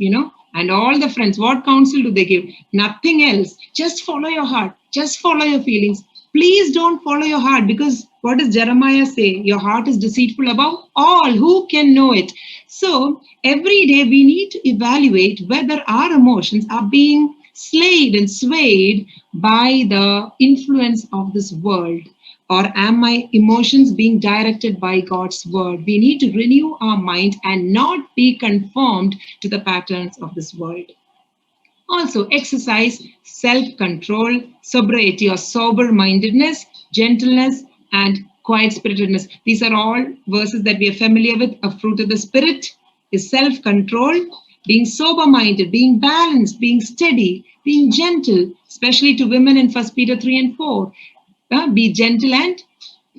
Speaker 1: And all the friends, what counsel do they give? Nothing else. Just follow your heart. Just follow your feelings. Please don't follow your heart, because what does Jeremiah say? Your heart is deceitful above all. Who can know it? So every day we need to evaluate whether our emotions are being slayed and swayed by the influence of this world. Or am my emotions being directed by God's word? We need to renew our mind and not be conformed to the patterns of this world. Also, exercise self-control, sobriety or sober-mindedness, gentleness, and quiet-spiritedness. These are all verses that we are familiar with. A fruit of the Spirit is self-control, being sober-minded, being balanced, being steady, being gentle, especially to women in 1 Peter 3 and 4. Be gentle and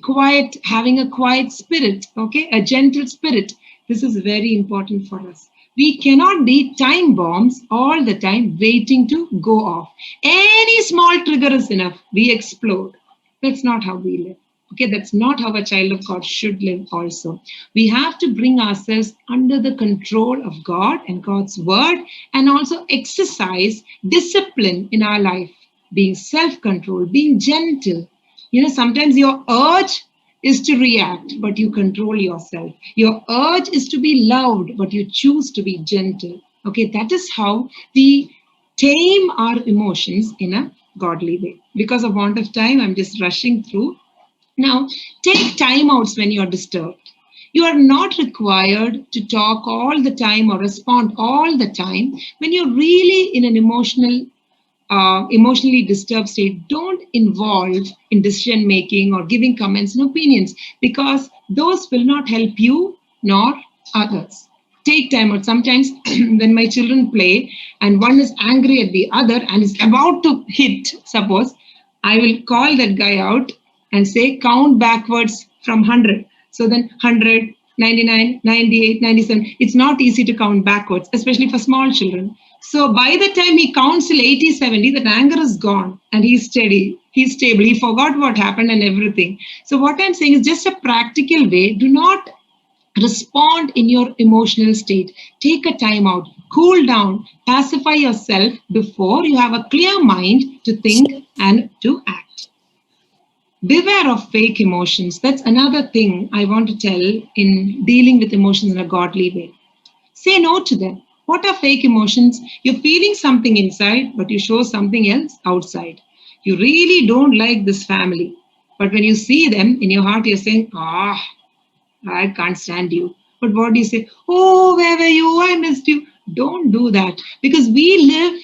Speaker 1: quiet, having a quiet spirit, okay, a gentle spirit. This is very important for us. We cannot be time bombs all the time waiting to go off. Any small trigger is enough. We explode. That's not how we live. Okay, that's not how a child of God should live also. We have to bring ourselves under the control of God and God's word, and also exercise discipline in our life, being self-controlled, being gentle. Sometimes your urge is to react, but you control yourself. Your urge is to be loud, but you choose to be gentle. Okay, that is how we tame our emotions in a godly way. Because of want of time, I'm just rushing through. Now, take time outs when you're disturbed. You are not required to talk all the time or respond all the time. When you're really in an emotionally disturbed state, don't involve in decision making or giving comments and opinions, because those will not help you nor others. Take time out. Sometimes when my children play and one is angry at the other and is about to hit, suppose, I will call that guy out and say, count backwards from 100. So then 100, 99, 98, 97. It's not easy to count backwards, especially for small children. So by the time he counts till 80, 70, that anger is gone and he's steady, he's stable, he forgot what happened and everything. So what I'm saying is just a practical way. Do not respond in your emotional state. Take a time out, cool down, pacify yourself before you have a clear mind to think and to act. Beware of fake emotions. That's another thing I want to tell in dealing with emotions in a godly way. Say no to them. What are fake emotions? You're feeling something inside, but you show something else outside. You really don't like this family. But when you see them in your heart, you're saying, I can't stand you. But what do you say? Oh, where were you? I missed you. Don't do that, because we live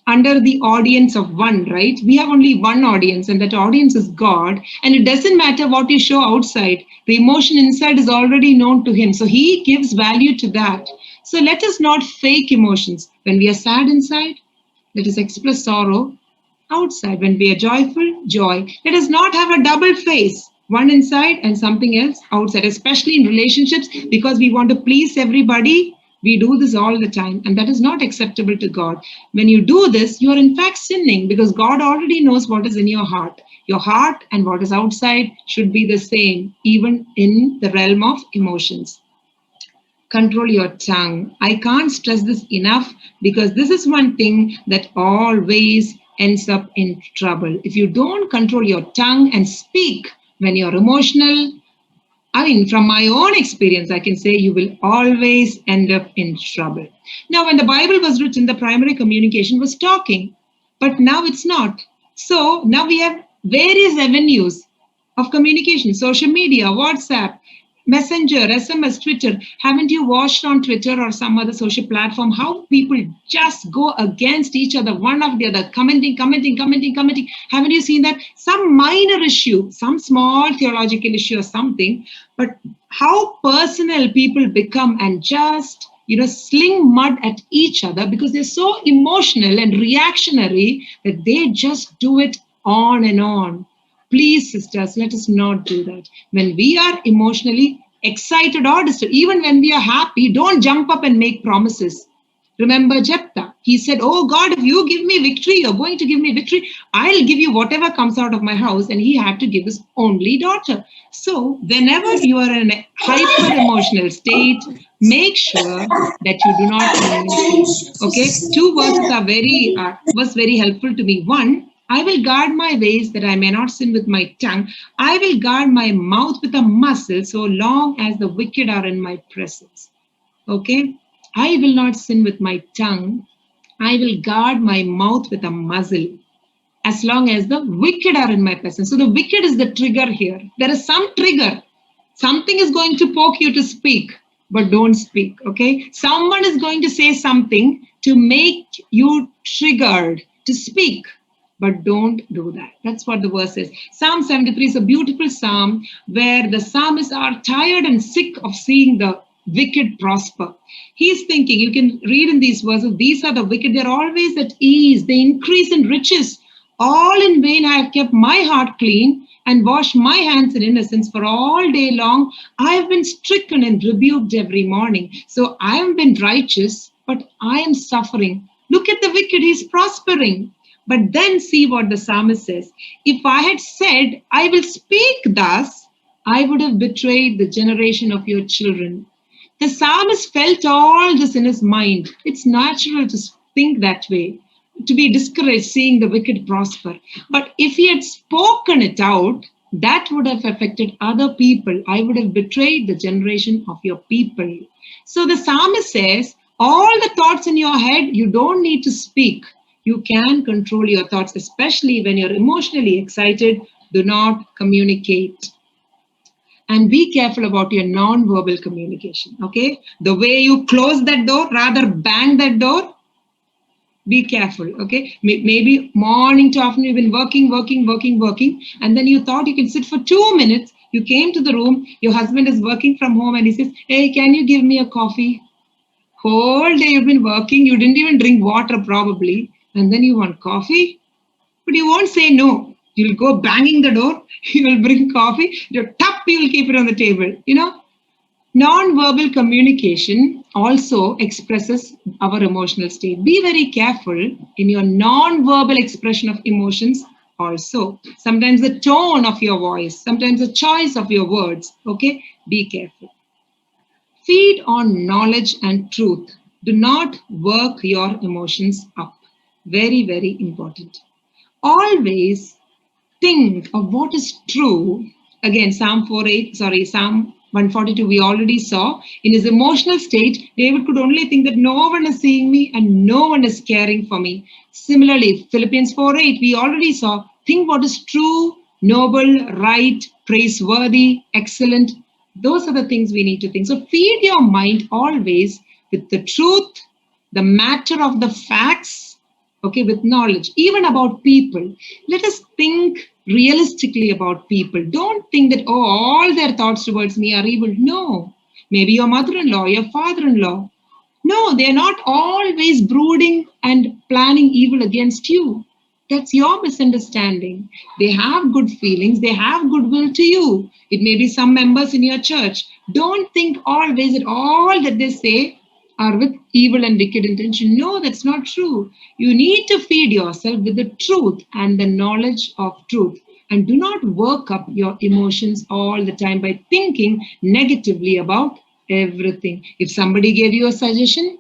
Speaker 1: under the audience of one, right? We have only one audience, and that audience is God. And it doesn't matter what you show outside, the emotion inside is already known to Him. So He gives value to that. So let us not fake emotions. When we are sad inside, let us express sorrow outside. When we are joyful, joy. Let us not have a double face, one inside and something else outside, especially in relationships, because we want to please everybody. We do this all the time, and that is not acceptable to God. When you do this, you are in fact sinning, because God already knows what is in your heart. Your heart and what is outside should be the same, even in the realm of emotions. Control your tongue. I can't stress this enough, because this is one thing that always ends up in trouble. If you don't control your tongue and speak when you're emotional, I mean, from my own experience, I can say you will always end up in trouble. Now, when the Bible was written, the primary communication was talking, but now it's not. So now we have various avenues of communication: social media, WhatsApp, Messenger, SMS, Twitter. Haven't you watched on Twitter or some other social platform how people just go against each other, one after the other, commenting? Haven't you seen that? Some minor issue, some small theological issue or something, but how personal people become and just sling mud at each other because they're so emotional and reactionary that they just do it on and on. Please, sisters, let us not do that. When we are emotionally excited or disturbed, even when we are happy, don't jump up and make promises. Remember Jephthah. He said, oh God, if you give me victory, you're going to give me victory, I'll give you whatever comes out of my house. And he had to give his only daughter. So whenever you are in a hyper emotional state, make sure that you do not communicate. Okay, two verses are was very helpful to me. One, I will guard my ways that I may not sin with my tongue. I will guard my mouth with a muzzle so long as the wicked are in my presence. Okay, I will not sin with my tongue. I will guard my mouth with a muzzle as long as the wicked are in my presence. So the wicked is the trigger here. There is some trigger. Something is going to poke you to speak, but don't speak, okay? Someone is going to say something to make you triggered to speak, but don't do that. That's what the verse says. Psalm 73 is a beautiful psalm where the psalmists are tired and sick of seeing the wicked prosper. He's thinking, you can read in these verses, these are the wicked, they're always at ease, they increase in riches. All in vain I have kept my heart clean and washed my hands in innocence, for all day long I have been stricken and rebuked every morning. So I have been righteous, but I am suffering. Look at the wicked, he's prospering. But then see what the psalmist says. If I had said, I will speak thus, I would have betrayed the generation of your children. The psalmist felt all this in his mind. It's natural to think that way, to be discouraged seeing the wicked prosper. But if he had spoken it out, that would have affected other people. I would have betrayed the generation of your people. So the psalmist says, all the thoughts in your head, you don't need to speak. You can control your thoughts, especially when you're emotionally excited. Do not communicate. And be careful about your non-verbal communication. Okay, the way you close that door, rather bang that door, be careful. Okay, maybe morning to afternoon you've been working, and then you thought you can sit for 2 minutes. You came to the room, your husband is working from home, and he says, hey, can you give me a coffee? Whole day you've been working, you didn't even drink water probably, and then you want coffee. But you won't say no. You'll go banging the door, you'll bring coffee, your cup, you'll keep it on the table. Non-verbal communication also expresses our emotional state. Be very careful in your non-verbal expression of emotions also. Sometimes the tone of your voice, sometimes the choice of your words. Okay, be careful. Feed on knowledge and truth. Do not work your emotions up. Very, very important. Always think of what is true. Again, Psalm 142, we already saw. In his emotional state, David could only think that no one is seeing me and no one is caring for me. Similarly, Philippians 4:8, we already saw. Think what is true, noble, right, praiseworthy, excellent. Those are the things we need to think. So feed your mind always with the truth, the matter of the facts, okay, with knowledge, even about people. Let us think realistically about people. Don't think that, oh, all their thoughts towards me are evil. No. Maybe your mother-in-law, your father-in-law. No, they're not always brooding and planning evil against you. That's your misunderstanding. They have good feelings, they have goodwill to you. It may be some members in your church. Don't think always that all that they say are with evil and wicked intention. No, that's not true. You need to feed yourself with the truth and the knowledge of truth. And do not work up your emotions all the time by thinking negatively about everything. If somebody gave you a suggestion,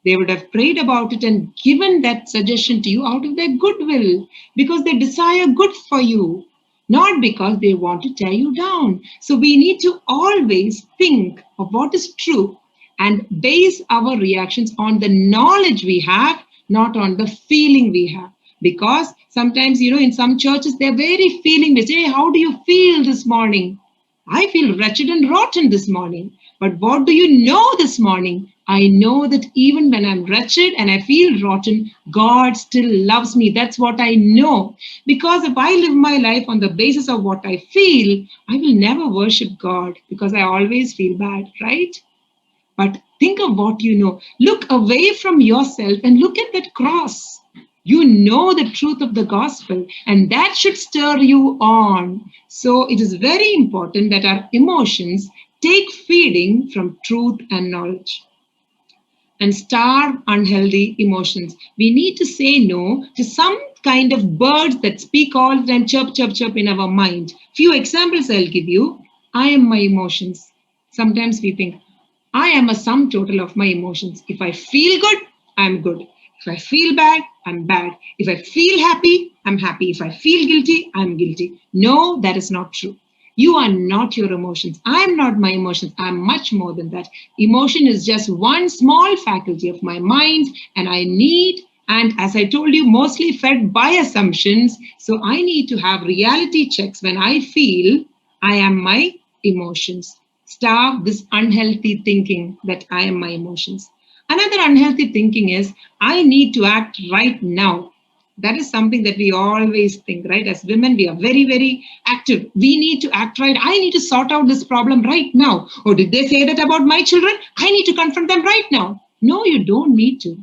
Speaker 1: they would have prayed about it and given that suggestion to you out of their goodwill because they desire good for you, not because they want to tear you down. So we need to always think of what is true and base our reactions on the knowledge we have, not on the feeling we have. Because sometimes, in some churches, they're very feeling based. Hey, how do you feel this morning? I feel wretched and rotten this morning. But what do you know this morning? I know that even when I'm wretched and I feel rotten, God still loves me. That's what I know. Because if I live my life on the basis of what I feel, I will never worship God because I always feel bad, right? But think of what you know. Look away from yourself and look at that cross. You know the truth of the gospel, and that should stir you on. So it is very important that our emotions take feeding from truth and knowledge and starve unhealthy emotions. We need to say no to some kind of birds that speak all the time, chirp, chirp, chirp in our mind. Few examples I'll give you. I am my emotions. Sometimes we think, I am a sum total of my emotions. If I feel good, I'm good. If I feel bad, I'm bad. If I feel happy, I'm happy. If I feel guilty, I'm guilty. No, that is not true. You are not your emotions. I'm not my emotions. I'm much more than that. Emotion is just one small faculty of my mind, and as I told you, mostly fed by assumptions. So I need to have reality checks when I feel I am my emotions. Starve this unhealthy thinking that I am my emotions. Another unhealthy thinking is, I need to act right now. That is something that we always think, right? As women, we are very, very active. We need to act right. I need to sort out this problem right now. Or did they say that about my children? I need to confront them right now. No, you don't need to.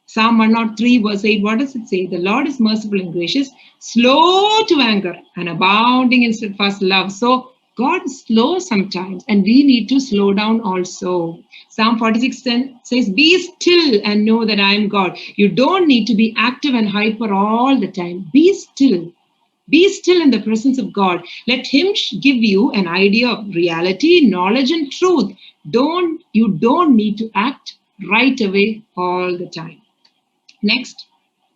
Speaker 1: Psalm 103 verse 8, what does it say? The Lord is merciful and gracious, slow to anger and abounding in steadfast love. So God is slow sometimes, and we need to slow down also. Psalm 46:10 says, "Be still and know that I am God." You don't need to be active and hyper all the time. Be still. Be still in the presence of God. Let Him give you an idea of reality, knowledge, and truth. You don't need to act right away all the time. Next,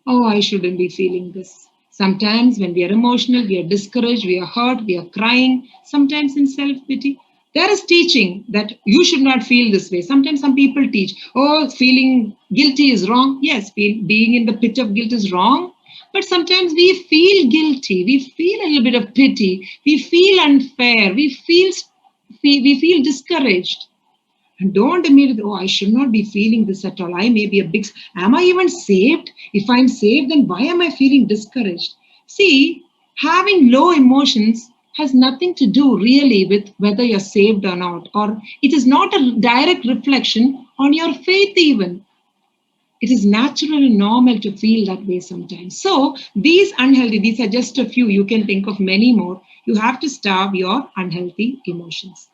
Speaker 1: oh, I shouldn't be feeling this. Sometimes when we are emotional, we are discouraged, we are hurt, we are crying, sometimes in self pity. There is teaching that you should not feel this way. Sometimes some people teach, oh, feeling guilty is wrong. Yes, being in the pit of guilt is wrong. But sometimes we feel guilty, we feel a little bit of pity, we feel unfair, we feel discouraged. And don't immediately, oh, I should not be feeling this at all. I may be a big, am I even saved? If I'm saved, then why am I feeling discouraged? See, having low emotions has nothing to do really with whether you're saved or not, or it is not a direct reflection on your faith even. It is natural and normal to feel that way sometimes. So these are just a few. You can think of many more. You have to starve your unhealthy emotions.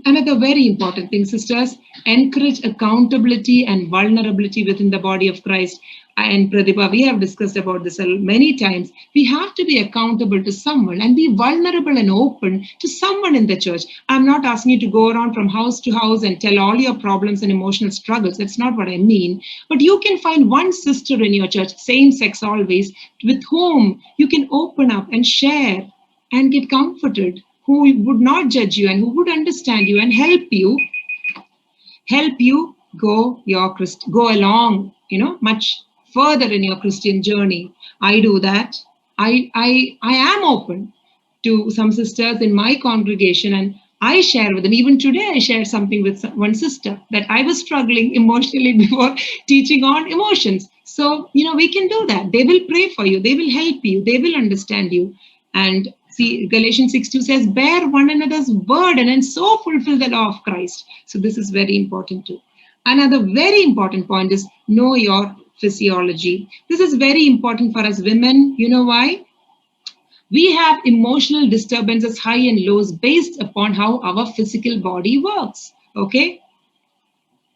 Speaker 1: Another very important thing, sisters, encourage accountability and vulnerability within the body of Christ. And Pradipha, we have discussed about this many times. We have to be accountable to someone and be vulnerable and open to someone in the church. I'm not asking you to go around from house to house and tell all your problems and emotional struggles. That's not what I mean. But you can find one sister in your church, same sex always, with whom you can open up and share and get comforted, who would not judge you and who would understand you and help you go along, much further in your Christian journey. I do that. I am open to some sisters in my congregation, and I share with them. Even today, I shared something with one sister that I was struggling emotionally before teaching on emotions. So, we can do that. They will pray for you, they will help you, they will understand you. And see, Galatians 6:2 says, bear one another's burden and so fulfill the law of Christ. So, this is very important too. Another very important point is know your physiology. This is very important for us women. You know why? We have emotional disturbances, high and lows, based upon how our physical body works. Okay?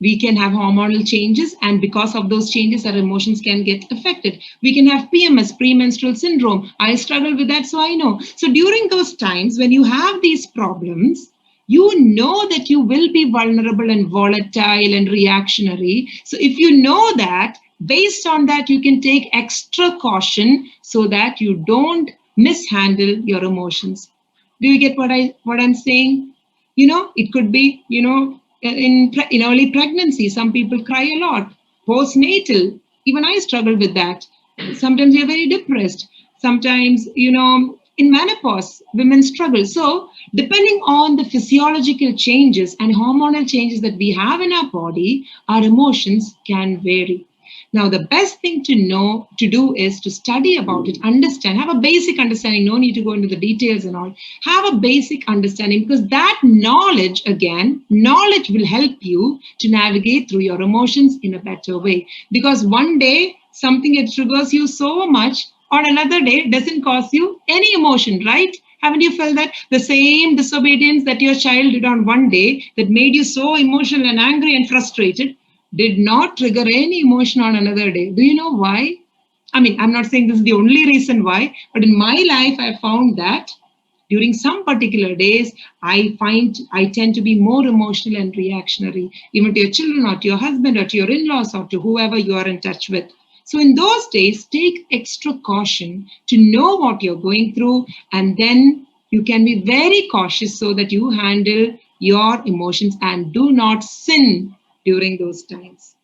Speaker 1: We can have hormonal changes, and because of those changes, our emotions can get affected. We can have PMS, premenstrual syndrome. I struggle with that, so I know. So during those times when you have these problems, you know that you will be vulnerable and volatile and reactionary. So if you know that, based on that, you can take extra caution so that you don't mishandle your emotions. Do you get what I'm saying? It could be, in early pregnancy, some people cry a lot. Postnatal, even I struggle with that. Sometimes we are very depressed. Sometimes, in menopause, women struggle. So, depending on the physiological changes and hormonal changes that we have in our body, our emotions can vary. Now, the best thing to do is to study about it, understand, have a basic understanding. No need to go into the details and all. Have a basic understanding, because that knowledge will help you to navigate through your emotions in a better way. Because one day, something that triggers you so much, on another day, doesn't cause you any emotion, right? Haven't you felt that? The same disobedience that your child did on one day that made you so emotional and angry and frustrated did not trigger any emotion on another day. Do you know why? I mean, I'm not saying this is the only reason why, but in my life, I found that during some particular days, I tend to be more emotional and reactionary, even to your children or to your husband or to your in-laws or to whoever you are in touch with. So in those days, take extra caution to know what you're going through, and then you can be very cautious so that you handle your emotions and do not sin during those times.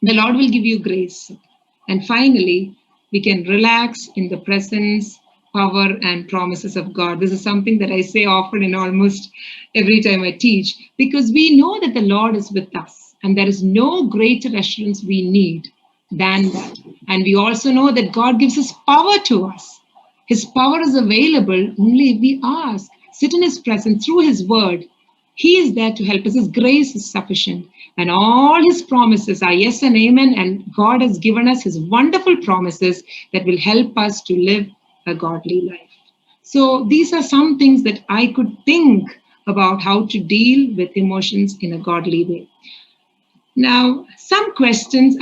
Speaker 1: The Lord will give you grace. And finally, we can relax in the presence, power, and promises of God. This is something that I say often in almost every time I teach, because we know that the Lord is with us, and there is no greater assurance we need than that. And we also know that God gives His power to us. His power is available only if we ask. Sit in His presence through His word. He is there to help us. His grace is sufficient. And all His promises are yes and amen. And God has given us His wonderful promises that will help us to live a godly life. So these are some things that I could think about how to deal with emotions in a godly way. Now, some questions,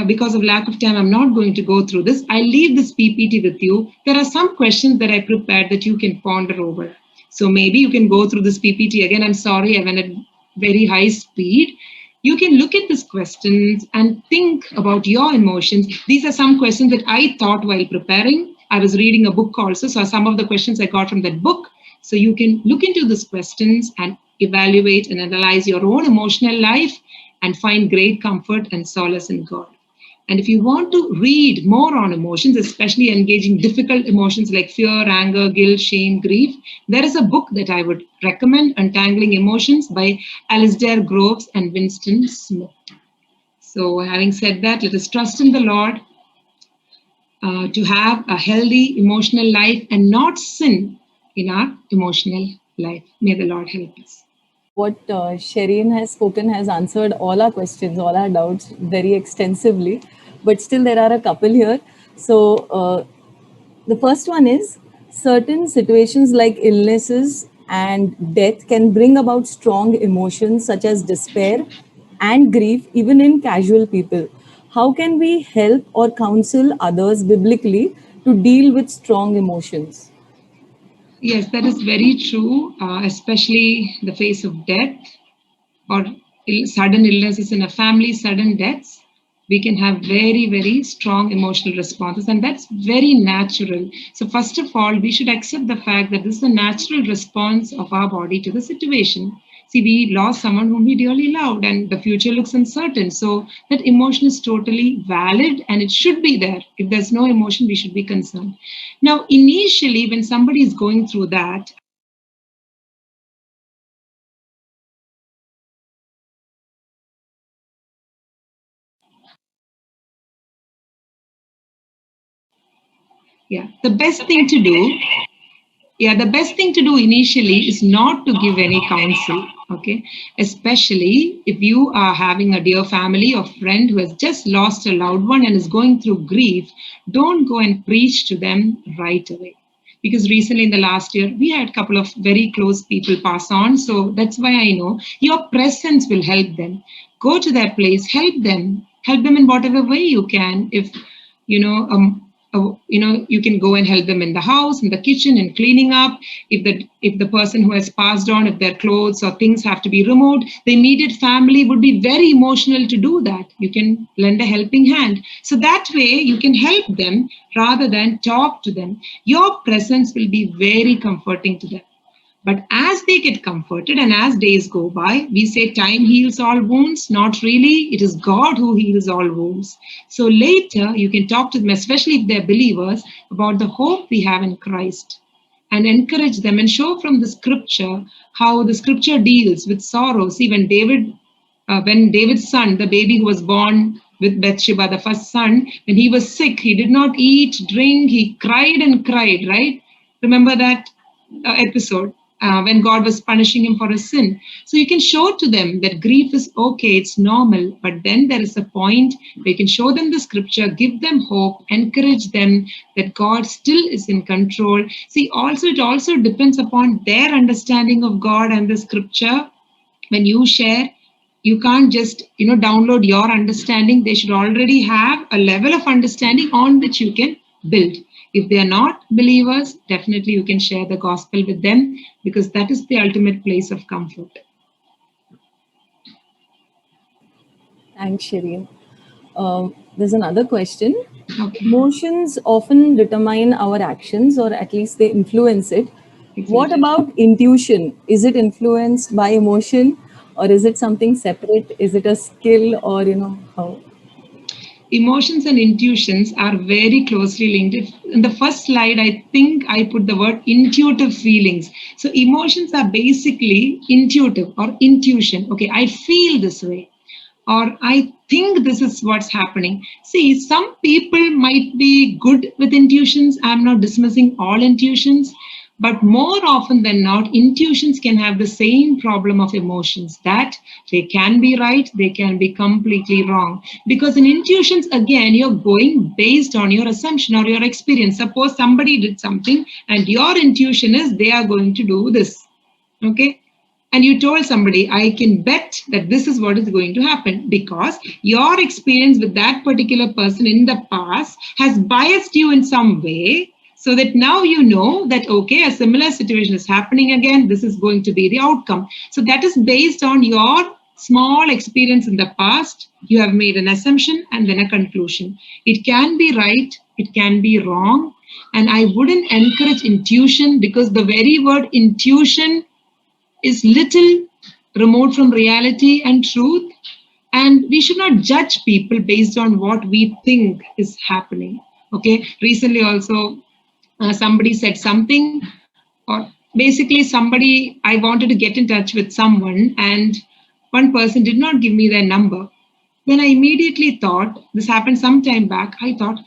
Speaker 1: because of lack of time, I'm not going to go through this. I leave this PPT with you. There are some questions that I prepared that you can ponder over. So maybe you can go through this PPT again. I'm sorry, I went at very high speed. You can look at these questions and think about your emotions. These are some questions that I thought while preparing. I was reading a book also, so some of the questions I got from that book. So you can look into these questions and evaluate and analyze your own emotional life and find great comfort and solace in God. And if you want to read more on emotions, especially engaging difficult emotions like fear, anger, guilt, shame, grief, there is a book that I would recommend, Untangling Emotions by Alasdair Groves and Winston Smith. So, having said that, let us trust in the Lord to have a healthy emotional life and not sin in our emotional life. May the Lord help us.
Speaker 2: What Shireen has spoken has answered all our questions, all our doubts very extensively. But still, there are a couple here. So, the first one is certain situations like illnesses and death can bring about strong emotions such as despair and grief, even in casual people. How can we help or counsel others biblically to deal with strong emotions?
Speaker 1: Yes, that is very true, especially the face of death or sudden illnesses in a family, sudden deaths. We can have very, very strong emotional responses, and that's very natural. So, first of all, we should accept the fact that this is a natural response of our body to the situation. See, we lost someone whom we dearly loved, and the future looks uncertain. So, that emotion is totally valid and it should be there. If there's no emotion, we should be concerned. Now, initially, when somebody is going through that, yeah, the best thing to do initially is not to give any counsel, okay? Especially if you are having a dear family or friend who has just lost a loved one and is going through grief, don't go and preach to them right away. Because recently in the last year, we had a couple of very close people pass on. So that's why I know your presence will help them. Go to their place, help them in whatever way you can. If you know you can go and help them in the house, in the kitchen, and cleaning up. If the person who has passed on, if their clothes or things have to be removed, the immediate family would be very emotional to do that. You can lend a helping hand, so that way you can help them rather than talk to them. Your presence will be very comforting to them. But as they get comforted and as days go by, we say time heals all wounds. Not really. It is God who heals all wounds. So later, you can talk to them, especially if they're believers, about the hope we have in Christ and encourage them and show from the scripture how the scripture deals with sorrow. See, when David's son, the baby who was born with Bathsheba, the first son, when he was sick, he did not eat, drink, he cried and cried, right? Remember that episode when God was punishing him for his sin. So you can show to them that grief is okay, it's normal, but then there is a point where you can show them the scripture, give them hope, encourage them that God still is in control. See, also it also depends upon their understanding of God and the scripture. When you share, you can't just download your understanding. They should already have a level of understanding on which you can build. If they are not believers, definitely you can share the gospel with them, because that is the ultimate place of comfort.
Speaker 2: Thanks, Shireen. There's another question.
Speaker 1: Okay.
Speaker 2: Emotions often determine our actions, or at least they influence it. What
Speaker 1: Exactly.
Speaker 2: about intuition? Is it influenced by emotion, or is it something separate? Is it a skill, or how?
Speaker 1: Emotions and intuitions are very closely linked. In the first slide, I think I put the word intuitive feelings. So emotions are basically intuitive or intuition. Okay, I feel this way, or I think this is what's happening. See, some people might be good with intuitions. I'm not dismissing all intuitions, But more often than not, intuitions can have the same problem of emotions, that they can be right, they can be completely wrong. Because in intuitions, again, you're going based on your assumption or your experience. Suppose somebody did something and your intuition is they are going to do this. Okay? And you told somebody, I can bet that this is what is going to happen, because your experience with that particular person in the past has biased you in some way, so that now you know that, okay, a similar situation is happening again, this is going to be the outcome. So that is based on your small experience in the past. You have made an assumption and then a conclusion. It can be right, it can be wrong. And I wouldn't encourage intuition, because the very word intuition is little remote from reality and truth. And we should not judge people based on what we think is happening. Okay. Recently, also, somebody said something, or basically, somebody, I wanted to get in touch with someone, and one person did not give me their number. Then I immediately thought, this happened some time back, I thought,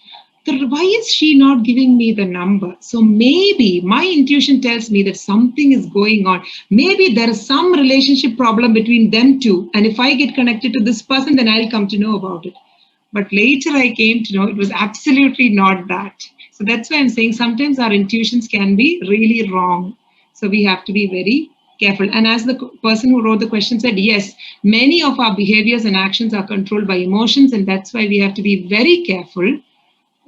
Speaker 1: why is she not giving me the number? So maybe my intuition tells me that something is going on. Maybe there is some relationship problem between them two. And if I get connected to this person, then I'll come to know about it. But later I came to know it was absolutely not that. So that's why I'm saying sometimes our intuitions can be really wrong. So we have to be very careful. And as the person who wrote the question said, yes, many of our behaviors and actions are controlled by emotions. And that's why we have to be very careful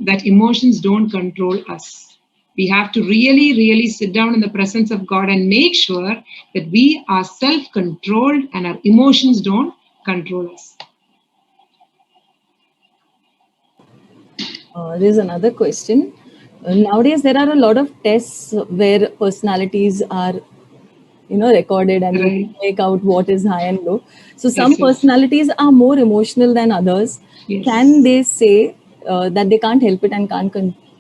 Speaker 1: that emotions don't control us. We have to really, really sit down in the presence of God and make sure that we are self-controlled and our emotions don't control us.
Speaker 2: There's another question. Nowadays, there are a lot of tests where personalities are, recorded, and you
Speaker 1: Right.
Speaker 2: can make out what is high and low. So some
Speaker 1: Yes, yes.
Speaker 2: personalities are more emotional than others.
Speaker 1: Yes.
Speaker 2: Can they say that they can't help it and can't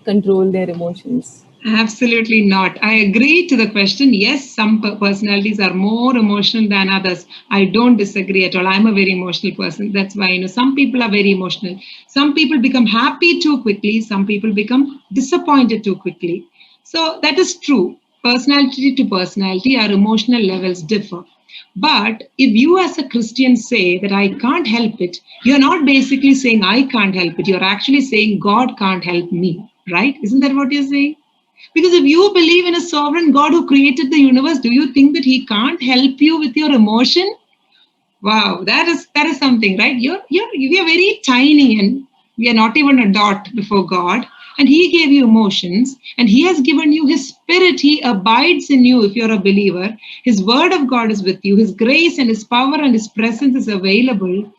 Speaker 2: control their emotions?
Speaker 1: Absolutely not. I agree to the question. Yes, some personalities are more emotional than others. I don't disagree at all. I'm a very emotional person. That's why, some people are very emotional. Some people become happy too quickly. Some people become disappointed too quickly. So that is true. Personality to personality, our emotional levels differ. But if you as a Christian say that I can't help it, you're not basically saying I can't help it. You're actually saying God can't help me, right? Isn't that what you're saying? Because if you believe in a sovereign God who created the universe, do you think that he can't help you with your emotion? Wow, that is something, right? We are very tiny, and we are not even a dot before God. And he gave you emotions, and he has given you his spirit. He abides in you if you're a believer. His word of God is with you. His grace and his power and his presence is available.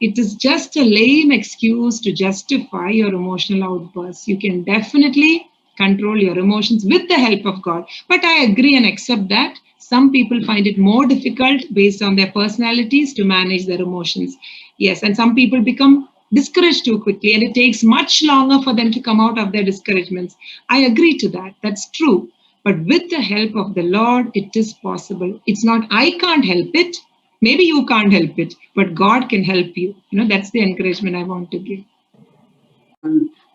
Speaker 1: It is just a lame excuse to justify your emotional outbursts. You can definitely control your emotions with the help of God. But I agree and accept that some people find it more difficult based on their personalities to manage their emotions. Yes, and some people become discouraged too quickly, and it takes much longer for them to come out of their discouragements. I agree to that. That's true. But with the help of the Lord, it is possible. It's not, I can't help it. Maybe you can't help it, but God can help you. That's the encouragement I want to give.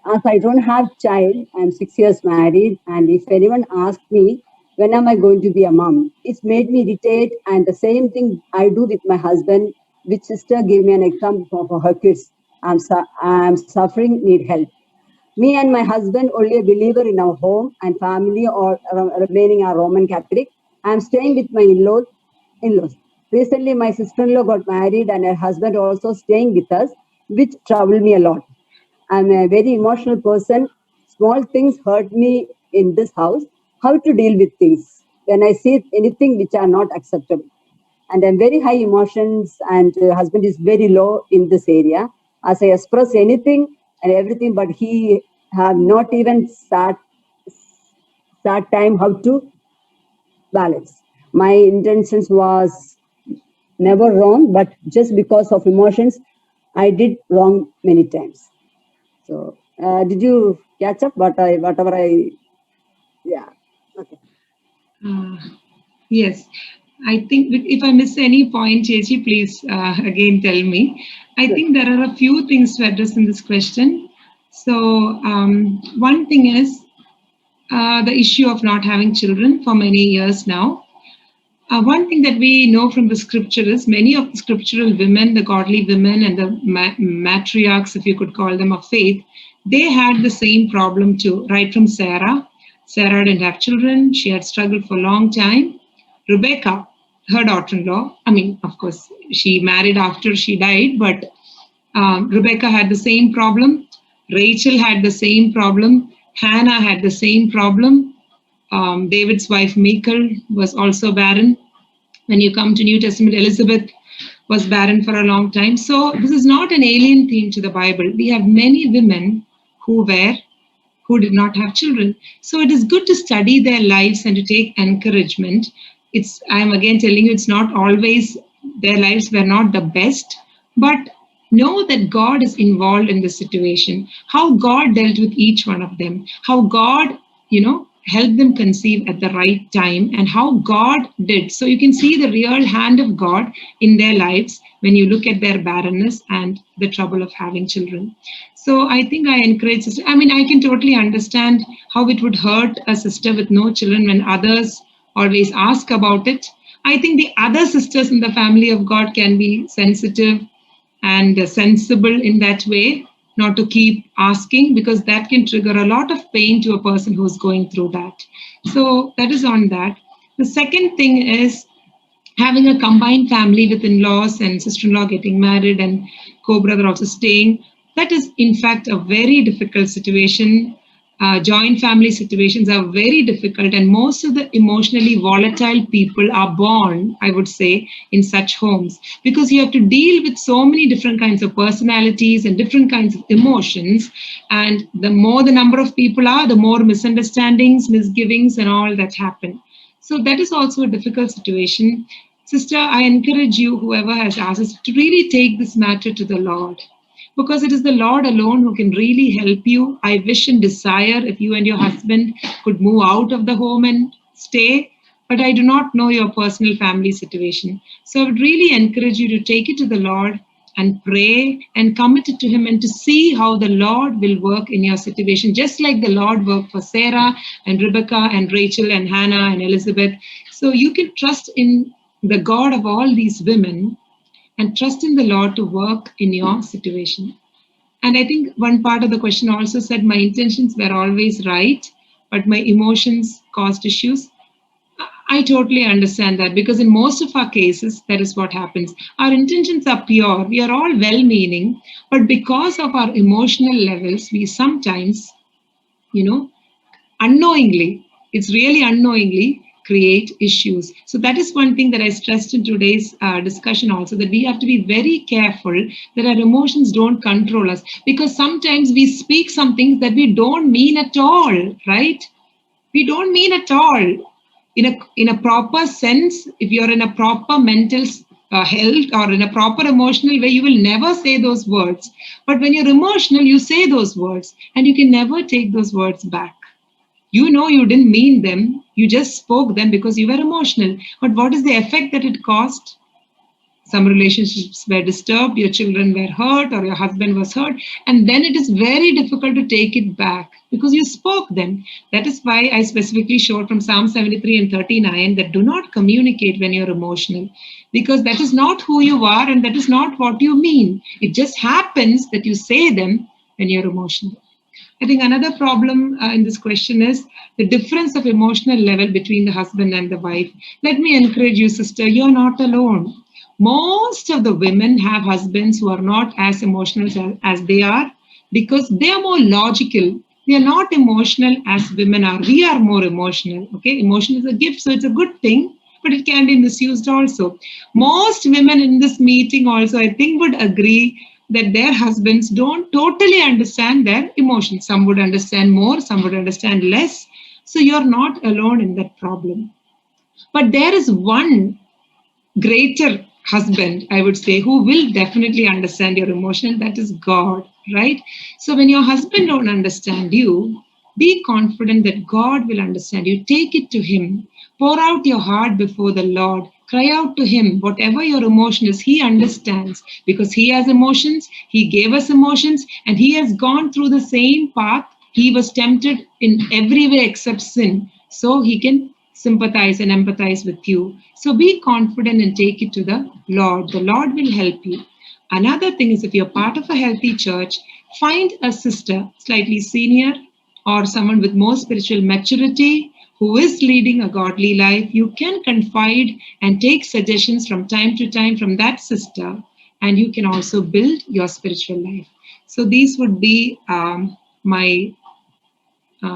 Speaker 3: As I don't have child, I'm 6 years married, and if anyone asks me when am I going to be a mom, it's made me irritate. And the same thing I do with my husband, which sister gave me an example for her kids. I'm suffering, need help. Me and my husband only a believer in our home, and family or remaining are Roman Catholic. I'm staying with my in-laws. Recently, my sister-in-law got married, and her husband also staying with us, which troubled me a lot. I'm a very emotional person. Small things hurt me in this house. How to deal with things when I see anything which are not acceptable. And I'm very high emotions, and husband is very low in this area. As I express anything and everything, but he have not even start time how to balance. My intentions was never wrong, but just because of emotions, I did wrong many times. So, did you catch up? Whatever I, yeah, okay.
Speaker 1: Yes, I think if I miss any point, Chechi, please again tell me. I
Speaker 3: Good.
Speaker 1: think there are a few things to address in this question. So one thing is, the issue of not having children for many years now. One thing that we know from the scripture is many of the scriptural women, the godly women and the matriarchs, if you could call them, of faith, they had the same problem too, right from Sarah. Sarah didn't have children. She had struggled for a long time. Rebecca, her daughter-in-law, I mean, of course, she married after she died, but Rebecca had the same problem. Rachel had the same problem. Hannah had the same problem. David's wife Michal was also barren. When you come to New Testament, Elizabeth was barren for a long time. So this is not an alien theme to the Bible. We have many women who did not have children. So it is good to study their lives and to take encouragement. I'm again telling you, it's not always, their lives were not the best, but know that God is involved in the situation, how God dealt with each one of them, how God, helped them conceive at the right time, and how God did. So you can see the real hand of God in their lives when you look at their barrenness and the trouble of having children. So I think I encourage sister. I mean, I can totally understand how it would hurt a sister with no children when others always ask about it. I think the other sisters in the family of God can be sensitive and sensible in that way, not to keep asking, because that can trigger a lot of pain to a person who's going through that. So that is on that. The second thing is having a combined family with in-laws and sister-in-law getting married and co-brother also staying. That is, in fact, a very difficult situation. Joint family situations are very difficult, and most of the emotionally volatile people are born, I would say, in such homes, because you have to deal with so many different kinds of personalities and different kinds of emotions. And the more the number of people are, the more misunderstandings, misgivings, and all that happen. So that is also a difficult situation. Sister, I encourage you, whoever has asked us, to really take this matter to the Lord, because it is the Lord alone who can really help you. I wish and desire if you and your husband could move out of the home and stay, but I do not know your personal family situation. So I would really encourage you to take it to the Lord and pray and commit it to Him, and to see how the Lord will work in your situation, just like the Lord worked for Sarah and Rebecca and Rachel and Hannah and Elizabeth. So you can trust in the God of all these women and trust in the Lord to work in your situation. And I think one part of the question also said, my intentions were always right, but my emotions caused issues. I totally understand that, because in most of our cases, that is what happens. Our intentions are pure. We are all well-meaning, but because of our emotional levels, we sometimes, unknowingly, it's really unknowingly, create issues. So that is one thing that I stressed in today's discussion also, that we have to be very careful that our emotions don't control us, because sometimes we speak some things that we don't mean at all, right? We don't mean at all. In a proper sense, if you're in a proper mental health or in a proper emotional way, you will never say those words. But when you're emotional, you say those words, and you can never take those words back. You know you didn't mean them, you just spoke them because you were emotional. But what is the effect that it caused? Some relationships were disturbed, your children were hurt, or your husband was hurt, and then it is very difficult to take it back because you spoke them. That is why I specifically showed from Psalm 73 and 39 that do not communicate when you're emotional, because that is not who you are and that is not what you mean. It just happens that you say them when you're emotional. I think another problem in this question is the difference of emotional level between the husband and the wife. Let me encourage you, sister, you're not alone. Most of the women have husbands who are not as emotional as they are, because they are more logical. They are not emotional as women are. We are more emotional. Okay, emotion is a gift, so it's a good thing, but it can be misused also. Most women in this meeting also, I think, would agree that their husbands don't totally understand their emotions. Some would understand more, some would understand less. So you're not alone in that problem. But there is one greater husband, I would say, who will definitely understand your emotion. That is God, right? So when your husband don't understand you, be confident that God will understand you. Take it to Him. Pour out your heart before the Lord. Cry out to Him. Whatever your emotion is, He understands, because He has emotions. He gave us emotions, and He has gone through the same path he was tempted in every way except sin, so he can sympathize and empathize with you. So be confident and take it to the Lord. The Lord will help you. Another thing is, if you're part of a healthy church, find a sister slightly senior or someone with more spiritual maturity who is leading a godly life. You can confide and take suggestions from time to time from that sister, and you can also build your spiritual life. So these would be my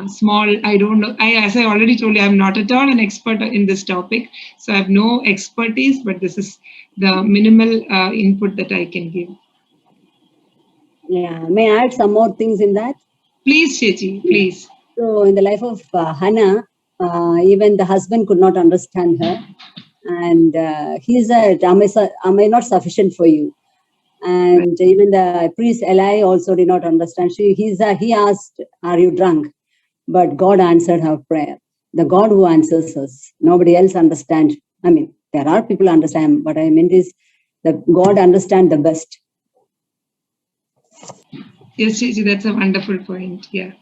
Speaker 1: small, I don't know, as I already told you, I'm not at all an expert in this topic, so I have no expertise, but this is the minimal input that I can give.
Speaker 3: Yeah, may I add some more things in that?
Speaker 1: Please, Chechi, please.
Speaker 3: So in the life of Hannah, even the husband could not understand her, and he said, am I not sufficient for you? And even the priest Eli also did not understand. He asked, are you drunk? But God answered her prayer. The God who answers us, nobody else understands. I mean, there are people who understand, but I mean is that God understands the best.
Speaker 1: Yes, Chechi, that's a wonderful point. Yeah.